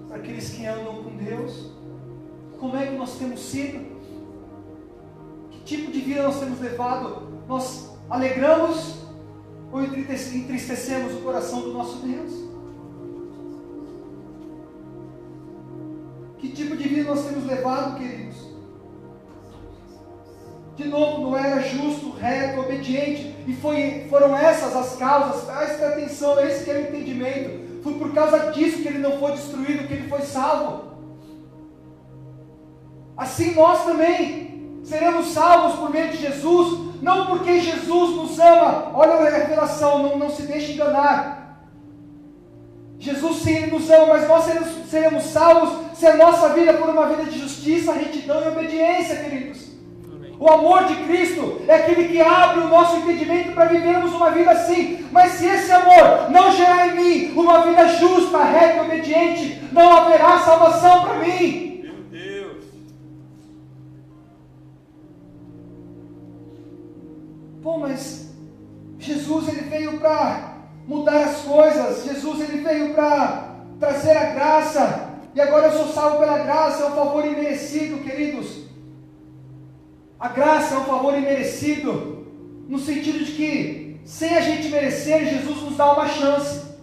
para aqueles que andam com Deus. Como é que nós temos sido? Que tipo de vida nós temos levado? Nós alegramos ou entristecemos o coração do nosso Deus? Que tipo de vida nós temos levado, queridos? De novo, não era justo, reto, obediente, e foram essas as causas. Preste atenção, esse que é o entendimento. Foi por causa disso que ele não foi destruído, que ele foi salvo. Assim nós também seremos salvos por meio de Jesus, não porque Jesus nos ama. Olha a revelação, não se deixe enganar. Jesus sim, Ele nos ama, mas nós seremos salvos se a nossa vida for uma vida de justiça, retidão e obediência, queridos. O amor de Cristo é aquele que abre o nosso entendimento para vivermos uma vida assim. Mas se esse amor não gerar em mim uma vida justa, reta e obediente, não haverá salvação para mim. Meu Deus. Pô, mas Jesus ele veio para mudar as coisas. Jesus ele veio para trazer a graça. E agora eu sou salvo pela graça, é um favor imerecido, queridos. A graça é um favor imerecido, no sentido de que, sem a gente merecer, Jesus nos dá uma chance.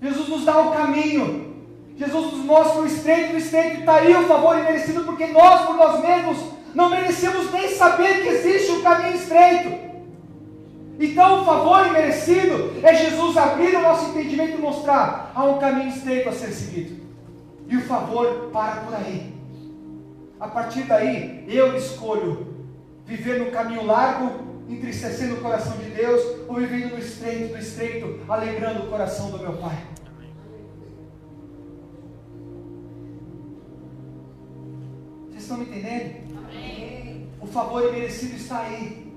Jesus nos dá um caminho. Jesus nos mostra o estreito, está aí o favor imerecido, porque nós, por nós mesmos, não merecemos nem saber que existe um caminho estreito. Então, o favor imerecido é Jesus abrir o nosso entendimento e mostrar, há um caminho estreito a ser seguido. E o favor para por aí. A partir daí, eu escolho viver no caminho largo, entristecendo o coração de Deus, ou vivendo no estreito, alegrando o coração do meu Pai. Vocês estão me entendendo? Amém. O favor imerecido está aí.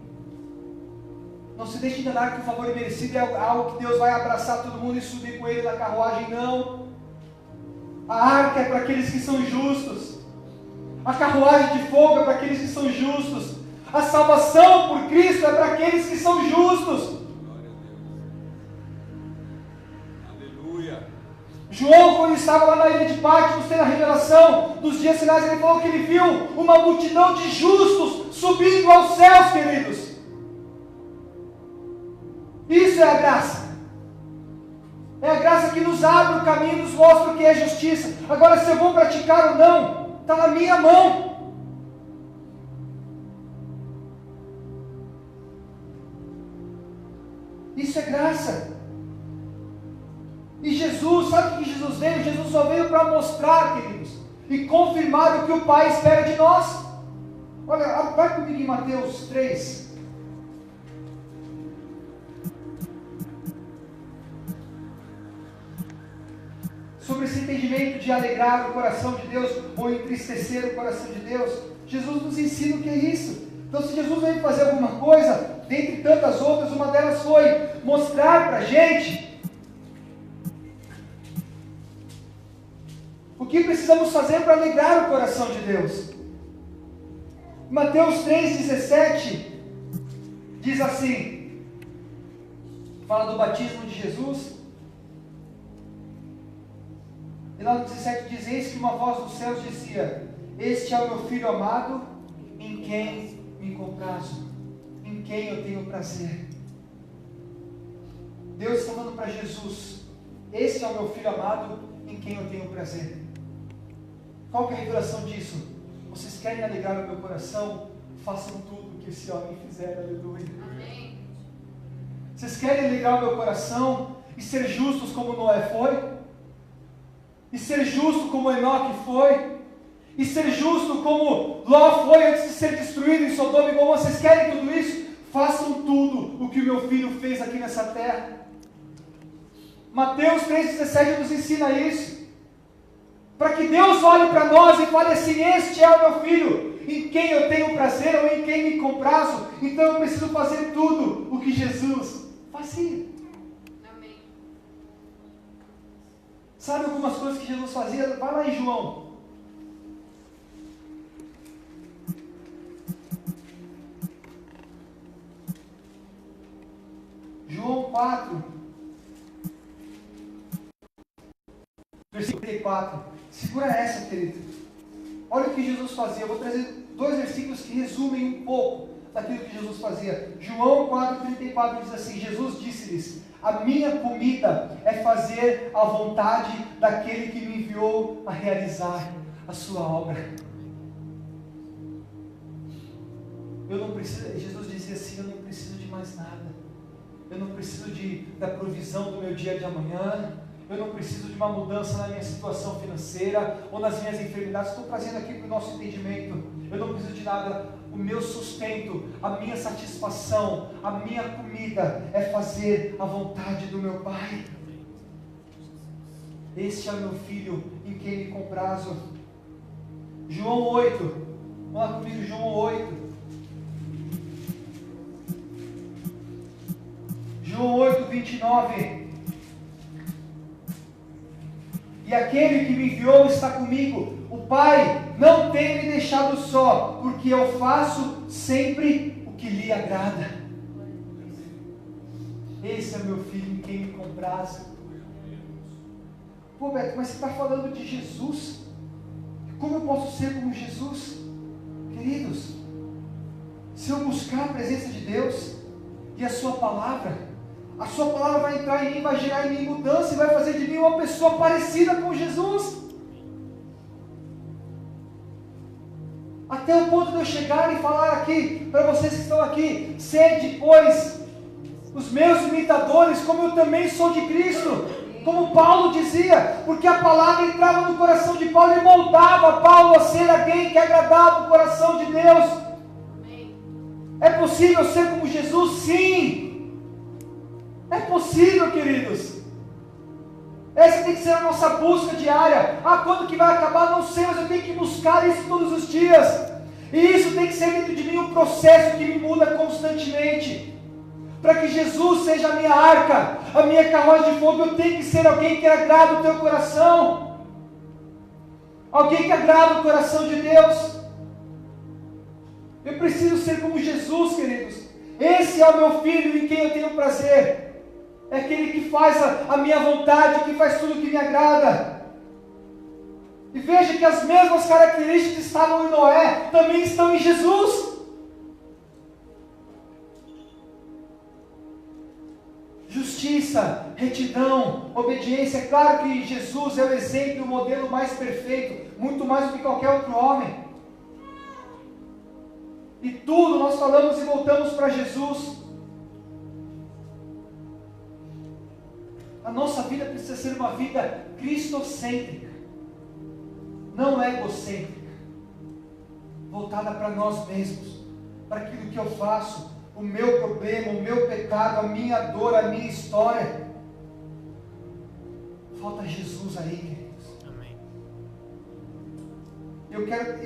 Não se deixe enganar que o favor imerecido é algo que Deus vai abraçar todo mundo e subir com ele na carruagem, não. A arca é para aqueles que são justos. A carruagem de fogo é para aqueles que são justos. A salvação por Cristo é para aqueles que são justos. Glória a Deus. Aleluia. João, quando estava lá na ilha de Patmos, tendo a revelação dos dias finais, ele falou que ele viu uma multidão de justos subindo aos céus, queridos. Isso é a graça. É a graça que nos abre o caminho, nos mostra o que é justiça. Agora, se eu vou praticar ou não, está na minha mão. Isso é graça. E Jesus, sabe o que Jesus veio? Jesus só veio para mostrar, queridos, e confirmar o que o Pai espera de nós. Olha, vai comigo em Mateus 3. Sobre esse entendimento de alegrar o coração de Deus ou entristecer o coração de Deus, Jesus nos ensina o que é isso. Então, se Jesus veio fazer alguma coisa, dentre tantas outras, uma delas foi mostrar para a gente o que precisamos fazer para alegrar o coração de Deus. Mateus 3,17 diz assim, fala do batismo de Jesus. E lá no 17 diz, eis que uma voz dos céus dizia, este é o meu Filho amado, em quem me comprazo, em quem eu tenho prazer. Deus está falando para Jesus, este é o meu Filho amado, em quem eu tenho prazer. Qual que é a revelação disso? Vocês querem alegrar o meu coração? Façam tudo o que esse homem fizer, aleluia. Amém. Vocês querem alegrar o meu coração e ser justos como Noé foi? E ser justo como Enoque foi, e ser justo como Ló foi antes de ser destruído em Sodoma e Gomorra. Vocês querem tudo isso? Façam tudo o que o meu filho fez aqui nessa terra. Mateus 3,17 nos ensina isso, para que Deus olhe para nós e fale assim, este é o meu filho, em quem eu tenho prazer ou em quem me comprazo, então eu preciso fazer tudo o que Jesus fazia. Sabe algumas coisas que Jesus fazia? Vai lá em João. João 4, versículo 34. Segura essa, querido. Olha o que Jesus fazia. Eu vou trazer 2 versículos que resumem um pouco daquilo que Jesus fazia. João 4,34 diz assim: Jesus disse-lhes: a minha comida é fazer a vontade daquele que me enviou a realizar a sua obra. Eu não preciso, Jesus dizia assim: eu não preciso de mais nada. Eu não preciso da provisão do meu dia de amanhã. Eu não preciso de uma mudança na minha situação financeira ou nas minhas enfermidades. Estou trazendo aqui para o nosso entendimento. Eu não preciso de nada. O meu sustento, a minha satisfação, a minha comida é fazer a vontade do meu Pai. Este é o meu filho em quem me comprazo. João 8. Vamos lá comigo, João 8. João 8, 29. E aquele que me enviou está comigo. O Pai não tem me deixado só, porque eu faço sempre o que lhe agrada. Esse é meu filho em quem me comprazo. Pô, Beto, mas você está falando de Jesus? Como eu posso ser como Jesus? Queridos, se eu buscar a presença de Deus e a sua palavra vai entrar em mim, vai gerar em mim mudança e vai fazer de mim uma pessoa parecida com Jesus. Até o ponto de eu chegar e falar aqui, para vocês que estão aqui: sede, pois, os meus imitadores, como eu também sou de Cristo. Como Paulo dizia, porque a palavra entrava no coração de Paulo e moldava Paulo a ser alguém que agradava o coração de Deus. É possível ser como Jesus? Sim! É possível, queridos. Essa tem que ser a nossa busca diária. Quando que vai acabar? Não sei, mas eu tenho que buscar isso todos os dias. E isso tem que ser dentro de mim um processo que me muda constantemente. Para que Jesus seja a minha arca, a minha carruagem de fogo, eu tenho que ser alguém que agrada o teu coração. Alguém que agrada o coração de Deus. Eu preciso ser como Jesus, queridos. Esse é o meu filho em quem eu tenho prazer. É aquele que faz a minha vontade, que faz tudo que me agrada. E veja que as mesmas características que estavam em Noé também estão em Jesus. Justiça, retidão, obediência. É claro que Jesus é o exemplo, o modelo mais perfeito, muito mais do que qualquer outro homem. E tudo nós falamos e voltamos para Jesus. A nossa vida precisa ser uma vida cristocêntrica, não egocêntrica, voltada para nós mesmos, para aquilo que eu faço, o meu problema, o meu pecado, a minha dor, a minha história. Falta Jesus aí, queridos. Amém.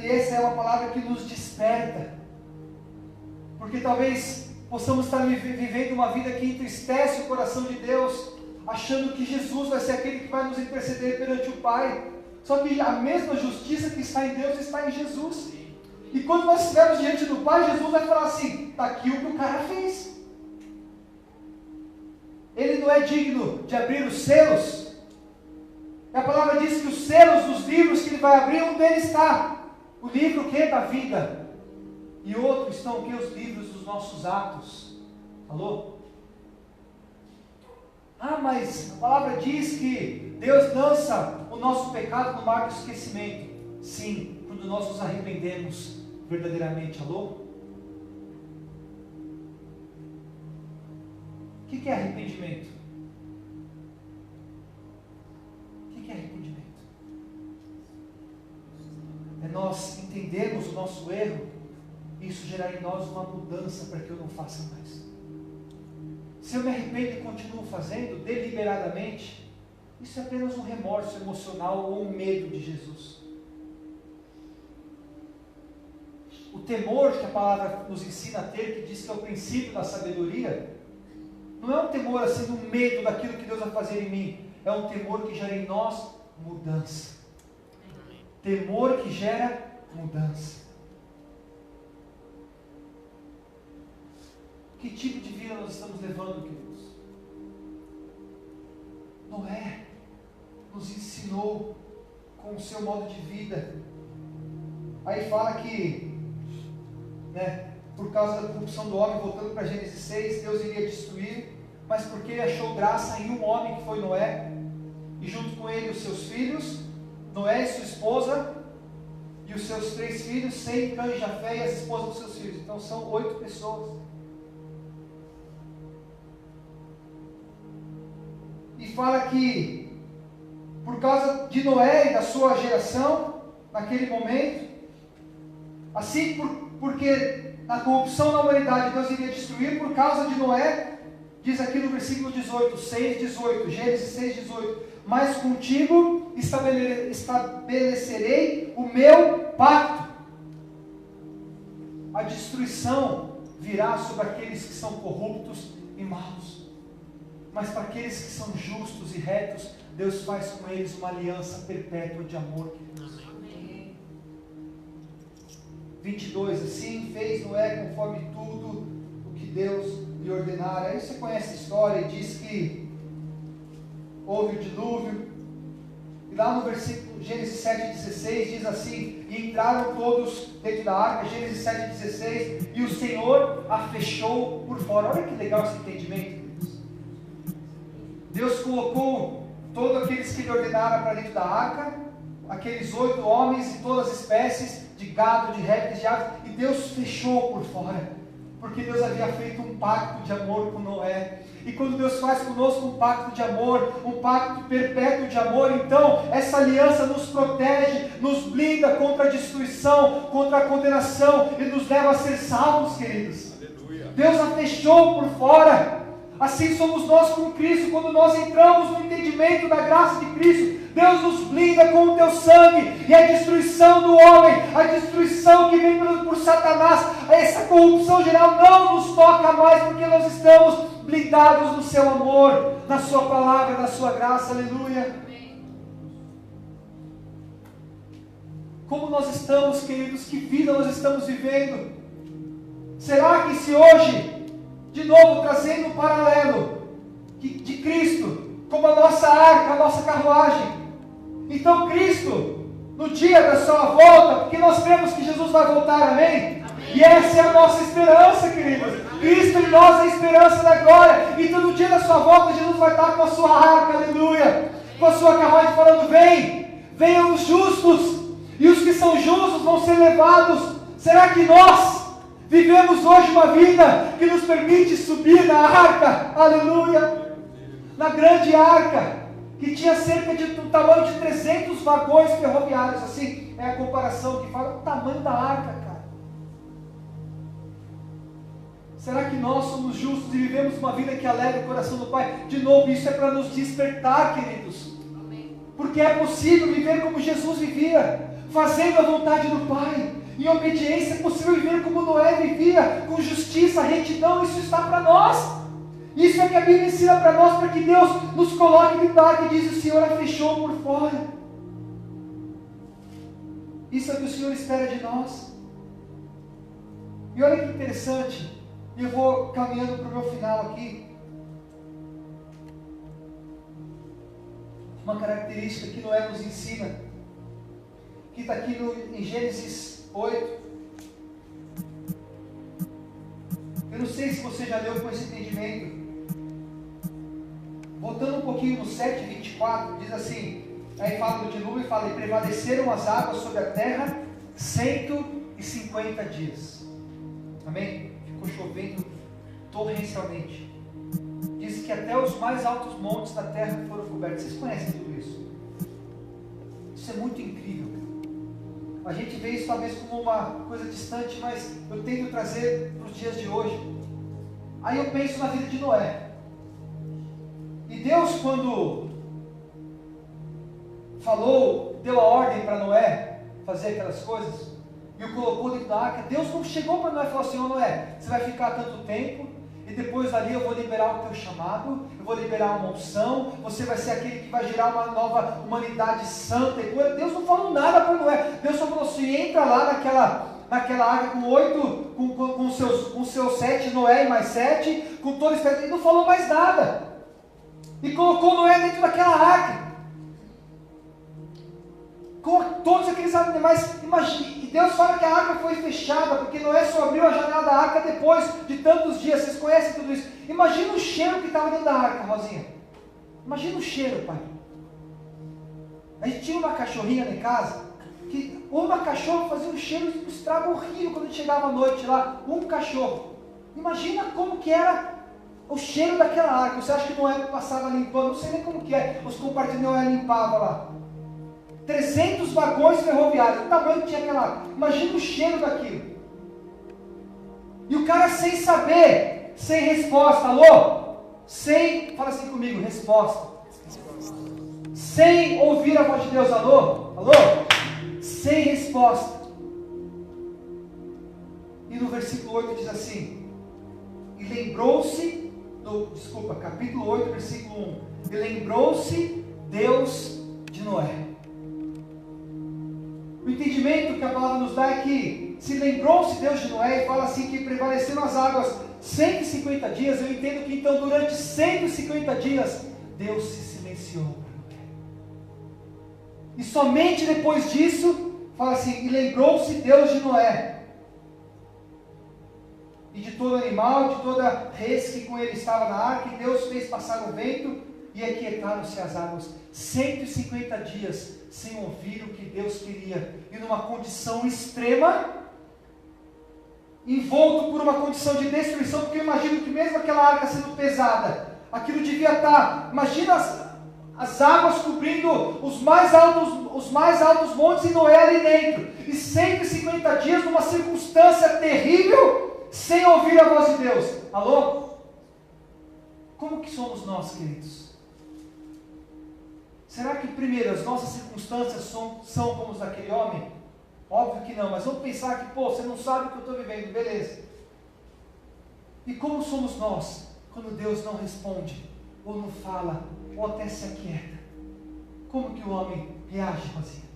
E essa é uma palavra que nos desperta, porque talvez possamos estar vivendo uma vida que entristece o coração de Deus, achando que Jesus vai ser aquele que vai nos interceder perante o Pai. Só que a mesma justiça que está em Deus está em Jesus. E quando nós estivermos diante do Pai, Jesus vai falar assim: está aqui o que o cara fez. Ele não é digno de abrir os selos. E a palavra diz que os selos dos livros que ele vai abrir, um deles está o livro que da vida. E outro estão o que? Os livros dos nossos atos. Alô? Mas a palavra diz que Deus lança o nosso pecado no mar do esquecimento. Sim, quando nós nos arrependemos verdadeiramente. Alô? O que é arrependimento? O que é arrependimento? É nós entendermos o nosso erro e isso gerar em nós uma mudança para que eu não faça mais. Se eu me arrependo e continuo fazendo deliberadamente, isso é apenas um remorso emocional ou um medo de Jesus. O temor que a palavra nos ensina a ter, que diz que é o princípio da sabedoria, não é um temor assim, um medo daquilo que Deus vai fazer em mim. É um temor que gera em nós mudança. Temor que gera mudança. Que tipo de vida nós estamos levando, queridos? Noé nos ensinou com o seu modo de vida. Aí fala que, por causa da corrupção do homem, voltando para Gênesis 6, Deus iria destruir, mas porque ele achou graça em um homem que foi Noé, e junto com ele os seus filhos, Noé e sua esposa, e os seus 3 filhos, Sem, Cã e Jafé, e as esposas dos seus filhos. Então são 8 pessoas. E fala que, por causa de Noé e da sua geração, naquele momento, assim porque na corrupção da humanidade Deus iria destruir, por causa de Noé, diz aqui no versículo 18, 6:18, Gênesis 6:18, mas contigo estabelecerei o meu pacto. A destruição virá sobre aqueles que são corruptos e maus, mas para aqueles que são justos e retos, Deus faz com eles uma aliança perpétua de amor. 22, assim fez Noé conforme tudo o que Deus lhe ordenara. Aí você conhece a história e diz que houve o dilúvio, e lá no versículo Gênesis 7:16 diz assim: e entraram todos dentro da arca, Gênesis 7:16, e o Senhor a fechou por fora. Olha que legal esse entendimento, queridos. Deus colocou todos aqueles que lhe ordenaram para dentro da arca, aqueles 8 homens e todas as espécies de gado, de répteis, de aves, e Deus fechou por fora, porque Deus havia feito um pacto de amor com Noé. E quando Deus faz conosco um pacto de amor, um pacto perpétuo de amor, então essa aliança nos protege, nos blinda contra a destruição, contra a condenação, e nos leva a ser salvos, queridos. Aleluia. Deus a fechou por fora. Assim somos nós com Cristo. Quando nós entramos no entendimento da graça de Cristo, Deus nos blinda com o teu sangue, e a destruição do homem, a destruição que vem por Satanás, essa corrupção geral não nos toca mais, porque nós estamos blindados no seu amor, na sua palavra, na sua graça. Aleluia. Como nós estamos, queridos, que vida nós estamos vivendo? Será que se hoje, de novo trazendo um paralelo de Cristo como a nossa arca, a nossa carruagem, então Cristo, no dia da sua volta, porque nós cremos que Jesus vai voltar, amém? E essa é a nossa esperança, queridos. Cristo em nós é a esperança da glória. Então no dia da sua volta, Jesus vai estar com a sua arca, aleluia, com a sua carruagem, falando: venham os justos, e os que são justos vão ser levados. Será que nós vivemos hoje uma vida que nos permite subir na arca, aleluia, na grande arca, que tinha cerca de um tamanho de 300 vagões ferroviários? Assim é a comparação que fala o tamanho da arca, cara. Será que nós somos justos e vivemos uma vida que alegra o coração do Pai? De novo, isso é para nos despertar, queridos. Amém. Porque é possível viver como Jesus vivia, fazendo a vontade do Pai. Em obediência é possível viver como Noé vivia, com justiça, retidão. Isso está para nós. Isso é que a Bíblia ensina para nós, para que Deus nos coloque em barco, e diz: o Senhor a fechou por fora. Isso é o que o Senhor espera de nós. E olha que interessante, e eu vou caminhando para o meu final aqui. Uma característica que Noé nos ensina, que está aqui em Gênesis 8. Eu não sei se você já leu com esse entendimento. Voltando um pouquinho no 7:24, diz assim, aí fala do dilúvio e fala: e prevaleceram as águas sobre a terra 150 dias. Amém? Ficou chovendo torrencialmente. Diz que até os mais altos montes da terra foram cobertos. Vocês conhecem tudo isso? Isso é muito incrível. A gente vê isso talvez como uma coisa distante, mas eu tento trazer para os dias de hoje. Aí eu penso na vida de Noé. E Deus, quando falou, deu a ordem para Noé fazer aquelas coisas, e o colocou dentro da arca, Deus não chegou para Noé e falou assim: ô Noé, você vai ficar tanto tempo, e depois dali eu vou liberar o teu chamado, eu vou liberar uma unção, você vai ser aquele que vai gerar uma nova humanidade santa. E Deus não falou nada para Noé. Deus só falou assim: entra lá naquela arca com seus 7, Noé e mais 7, com todos. Ele não falou mais nada. e colocou Noé dentro daquela arca, com todos aqueles animais. Imagine, e Deus fala que a arca foi fechada, porque Noé só abriu a janela da arca depois de tantos dias. Vocês conhecem tudo isso? Imagina o cheiro que estava dentro da arca, Rosinha. Imagina o cheiro, pai. A gente tinha uma cachorrinha lá em casa, que uma cachorra fazia um cheiro, um estrago horrível quando a gente chegava à noite lá, um cachorro. Imagina como que era o cheiro daquela arca. Você acha que Noé passava limpando? Não sei nem como que é, os compartimentos Noé limpava lá. 300 vagões ferroviários, o tamanho que tinha aquela arca. Imagina o cheiro daquilo. E o cara sem saber, sem resposta, alô? Sem, fala assim comigo, resposta. Sem ouvir a voz de Deus, alô? Alô? Sem resposta. E no versículo 8 diz assim: e lembrou-se, capítulo 8, versículo 1. E lembrou-se Deus de Noé. O entendimento que a palavra nos dá é que se lembrou-se Deus de Noé e fala assim que prevaleceram as águas 150 dias. Eu entendo que então durante 150 dias Deus se silenciou para Noé. E somente depois disso, fala assim, e lembrou-se Deus de Noé e de todo animal, de toda res que com ele estava na arca, e Deus fez passar o vento e aquietaram-se as águas. 150 dias sem ouvir o que Deus queria, e numa condição extrema, envolto por uma condição de destruição, porque eu imagino que mesmo aquela arca sendo pesada, aquilo devia estar, imagina as águas cobrindo os mais altos montes e Noé ali dentro, e 150 dias numa circunstância terrível, sem ouvir a voz de Deus. Alô? Como que somos nós, queridos? Será que primeiro as nossas circunstâncias são como as daquele homem? Óbvio que não, mas vamos pensar que, você não sabe o que eu estou vivendo, beleza. E como somos nós, quando Deus não responde, ou não fala, ou até se aquieta? Como que o homem reage, Rosinha?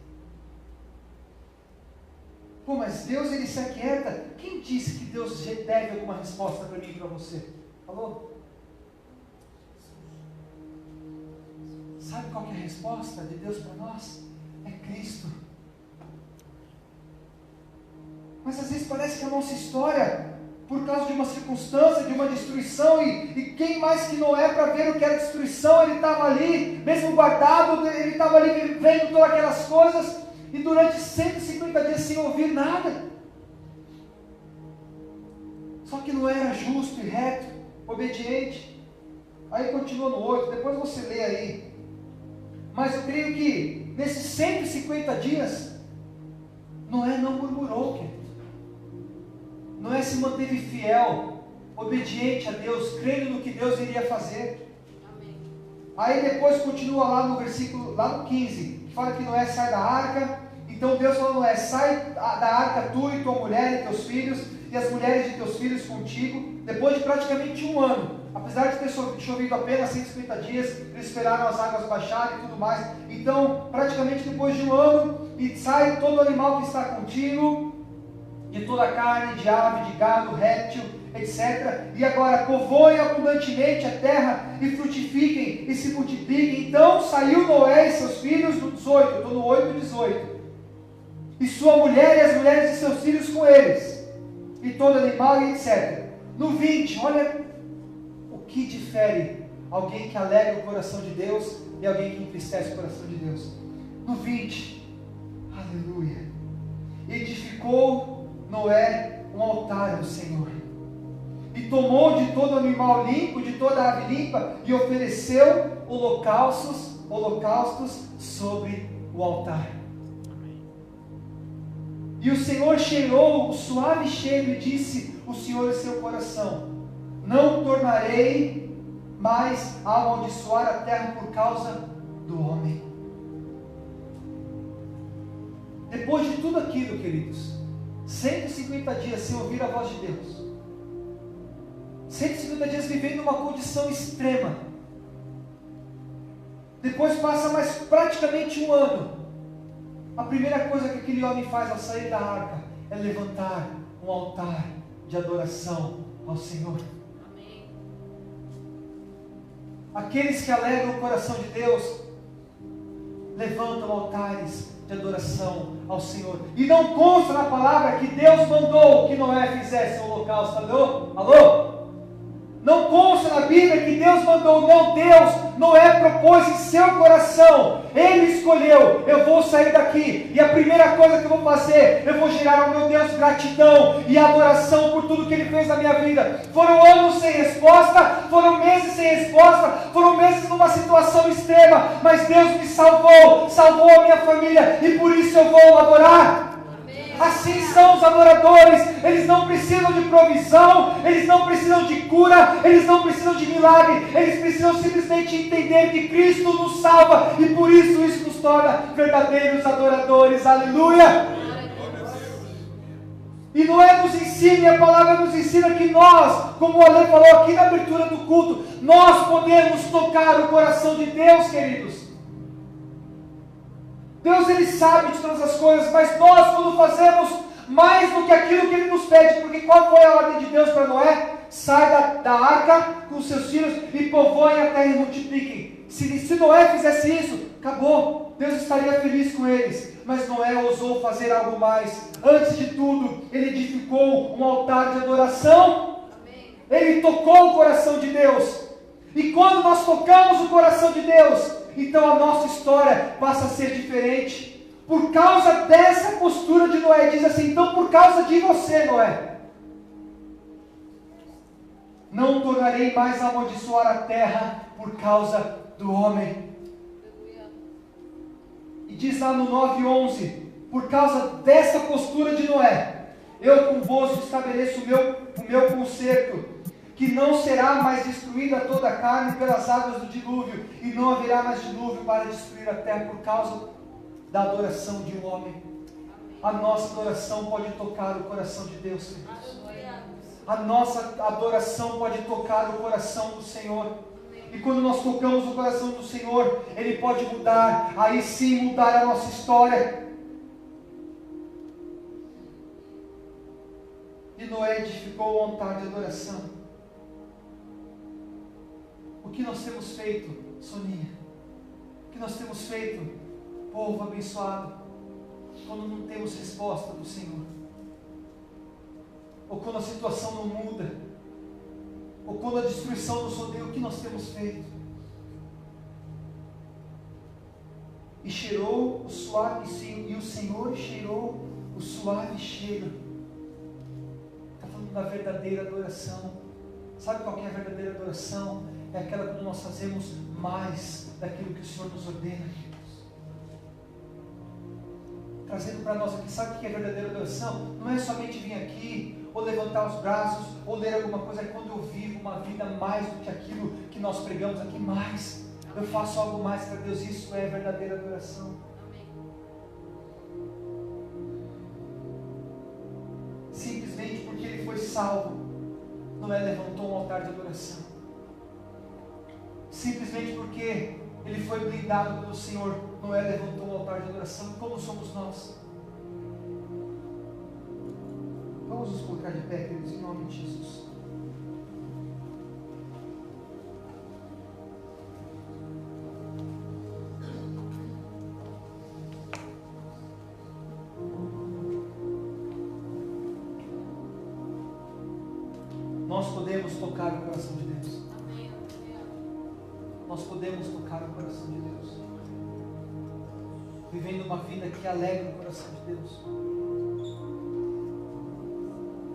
Mas Deus, ele se aquieta. Quem disse que Deus deve alguma resposta para mim e para você? Falou? Sabe qual que é a resposta de Deus para nós? É Cristo. Mas às vezes parece que a nossa história, por causa de uma circunstância, de uma destruição, e quem mais que Noé para ver o que era destruição, ele estava ali, mesmo guardado, ele estava ali vendo todas aquelas coisas, e durante 150 dias sem ouvir nada. Só que Noé era justo e reto, obediente. Aí continua no 8, depois você lê aí. Mas eu creio que nesses 150 dias, Noé não murmurou, querido. Noé se manteve fiel, obediente a Deus, crendo no que Deus iria fazer. Amém. Aí depois continua lá no versículo, lá no 15, que fala que Noé sai da arca. Então Deus falou: Noé, sai da arca tu e tua mulher e teus filhos, e as mulheres de teus filhos contigo. Depois de praticamente um ano, apesar de ter chovido apenas 150 dias, eles esperaram as águas baixarem e tudo mais. Então, praticamente depois de um ano, e sai todo animal que está contigo, de toda a carne, de ave, de gado, réptil, etc. E agora povoem abundantemente a terra e frutifiquem e se multipliquem. Então saiu Noé e seus filhos, no 18, eu estou no 8 e 18. E sua mulher e as mulheres de seus filhos com eles, e todo animal e etc. No 20, olha o que difere alguém que alegra o coração de Deus e alguém que entristece o coração de Deus. No 20, aleluia, edificou Noé um altar ao Senhor, e tomou de todo animal limpo, de toda ave limpa, e ofereceu holocaustos sobre o altar. E o Senhor cheirou o suave cheiro e disse o Senhor em seu coração: não tornarei mais a amaldiçoar a terra por causa do homem. Depois de tudo aquilo, queridos, 150 dias sem ouvir a voz de Deus, 150 dias vivendo uma condição extrema, depois passa mais praticamente um ano. A primeira coisa que aquele homem faz ao sair da arca é levantar um altar de adoração ao Senhor. Amém. Aqueles que alegram o coração de Deus levantam altares de adoração ao Senhor. E não consta na palavra que Deus mandou que Noé fizesse o holocausto. Alô? Alô? Não consta na Bíblia que Deus mandou. Não, Noé propôs em seu coração. Ele escolheu, eu vou sair daqui, e a primeira coisa que eu vou fazer, eu vou gerar ao meu Deus gratidão e adoração por tudo que Ele fez na minha vida. Foram anos sem resposta, foram meses sem resposta, foram meses numa situação extrema, mas Deus me salvou a minha família, e por isso eu vou adorar. Assim são os adoradores. Eles não precisam de provisão, eles não precisam de cura, eles não precisam de milagre, eles precisam simplesmente entender que Cristo nos salva, e por isso nos torna verdadeiros adoradores. Aleluia! E Noé nos ensina, e a palavra nos ensina que nós, como o Ale falou aqui na abertura do culto, nós podemos tocar o coração de Deus, queridos. Deus, Ele sabe de todas as coisas, mas nós, quando fazemos mais do que aquilo que Ele nos pede, porque qual foi a ordem de Deus para Noé? Sai da arca com seus filhos e povoem a terra e multipliquem. Se Noé fizesse isso, acabou, Deus estaria feliz com eles. Mas Noé ousou fazer algo mais. Antes de tudo, ele edificou um altar de adoração. Ele tocou o coração de Deus. E quando nós tocamos o coração de Deus, então a nossa história passa a ser diferente. Por causa dessa postura de Noé, diz assim: então por causa de você, Noé, não tornarei mais a amaldiçoar a terra por causa do homem. E diz lá no 9:11, por causa dessa postura de Noé, eu convosco estabeleço o meu concerto, que não será mais destruída toda a carne pelas águas do dilúvio, e não haverá mais dilúvio para destruir a terra por causa da adoração de um homem. A nossa adoração pode tocar o coração de Deus, queridos. A nossa adoração pode tocar o coração do Senhor. E quando nós tocamos o coração do Senhor, Ele pode mudar, aí sim mudar a nossa história. E Noé edificou um altar de adoração. O que nós temos feito, Soninha? O que nós temos feito, povo abençoado, quando não temos resposta do Senhor? Ou quando a situação não muda? Ou quando a destruição nos rodeia, o que nós temos feito? E cheirou o suave, e o Senhor cheirou o suave cheiro. Está falando da verdadeira adoração. Sabe qual que é a verdadeira adoração? É aquela quando nós fazemos mais daquilo que o Senhor nos ordena, queridos. Trazendo para nós aqui, sabe o que é verdadeira adoração? Não é somente vir aqui, ou levantar os braços, ou ler alguma coisa. É quando eu vivo uma vida mais do que aquilo que nós pregamos aqui, mais. Eu faço algo mais para Deus. Isso é verdadeira adoração. Simplesmente porque ele foi salvo, Noé levantou um altar de adoração. Simplesmente porque ele foi blindado pelo Senhor, Noé levantou um altar de adoração. Como somos nós? Vamos nos colocar de pé, queridos, em nome de Jesus. Nós podemos tocar o coração de Deus. Nós podemos tocar o coração de Deus, vivendo uma vida que alegra o coração de Deus.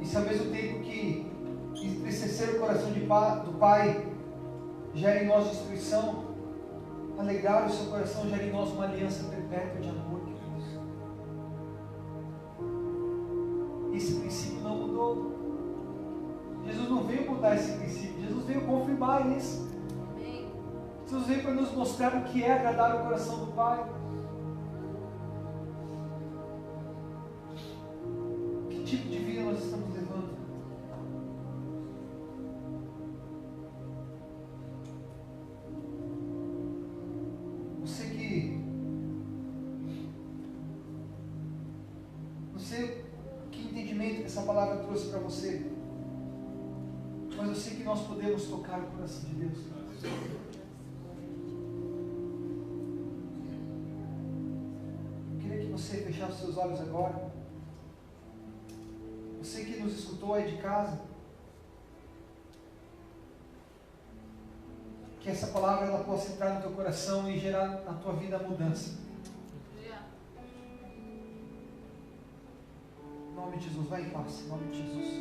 E se ao mesmo tempo que entristecer o coração do Pai gera em nós destruição, alegrar o seu coração gera em nós uma aliança perpétua de amor, queridos. Esse princípio não mudou. Jesus não veio mudar esse princípio, Jesus veio confirmar isso. Jesus veio para nos mostrar o que é agradar o coração do Pai. Que tipo de vida nós estamos levando? Não sei que entendimento que essa palavra trouxe para você, mas eu sei que nós podemos tocar o coração de Deus. você fechar os seus olhos agora. Você que nos escutou aí de casa. Que essa palavra ela possa entrar no teu coração e gerar na tua vida mudança. Em nome de Jesus, vai em paz, em nome de Jesus.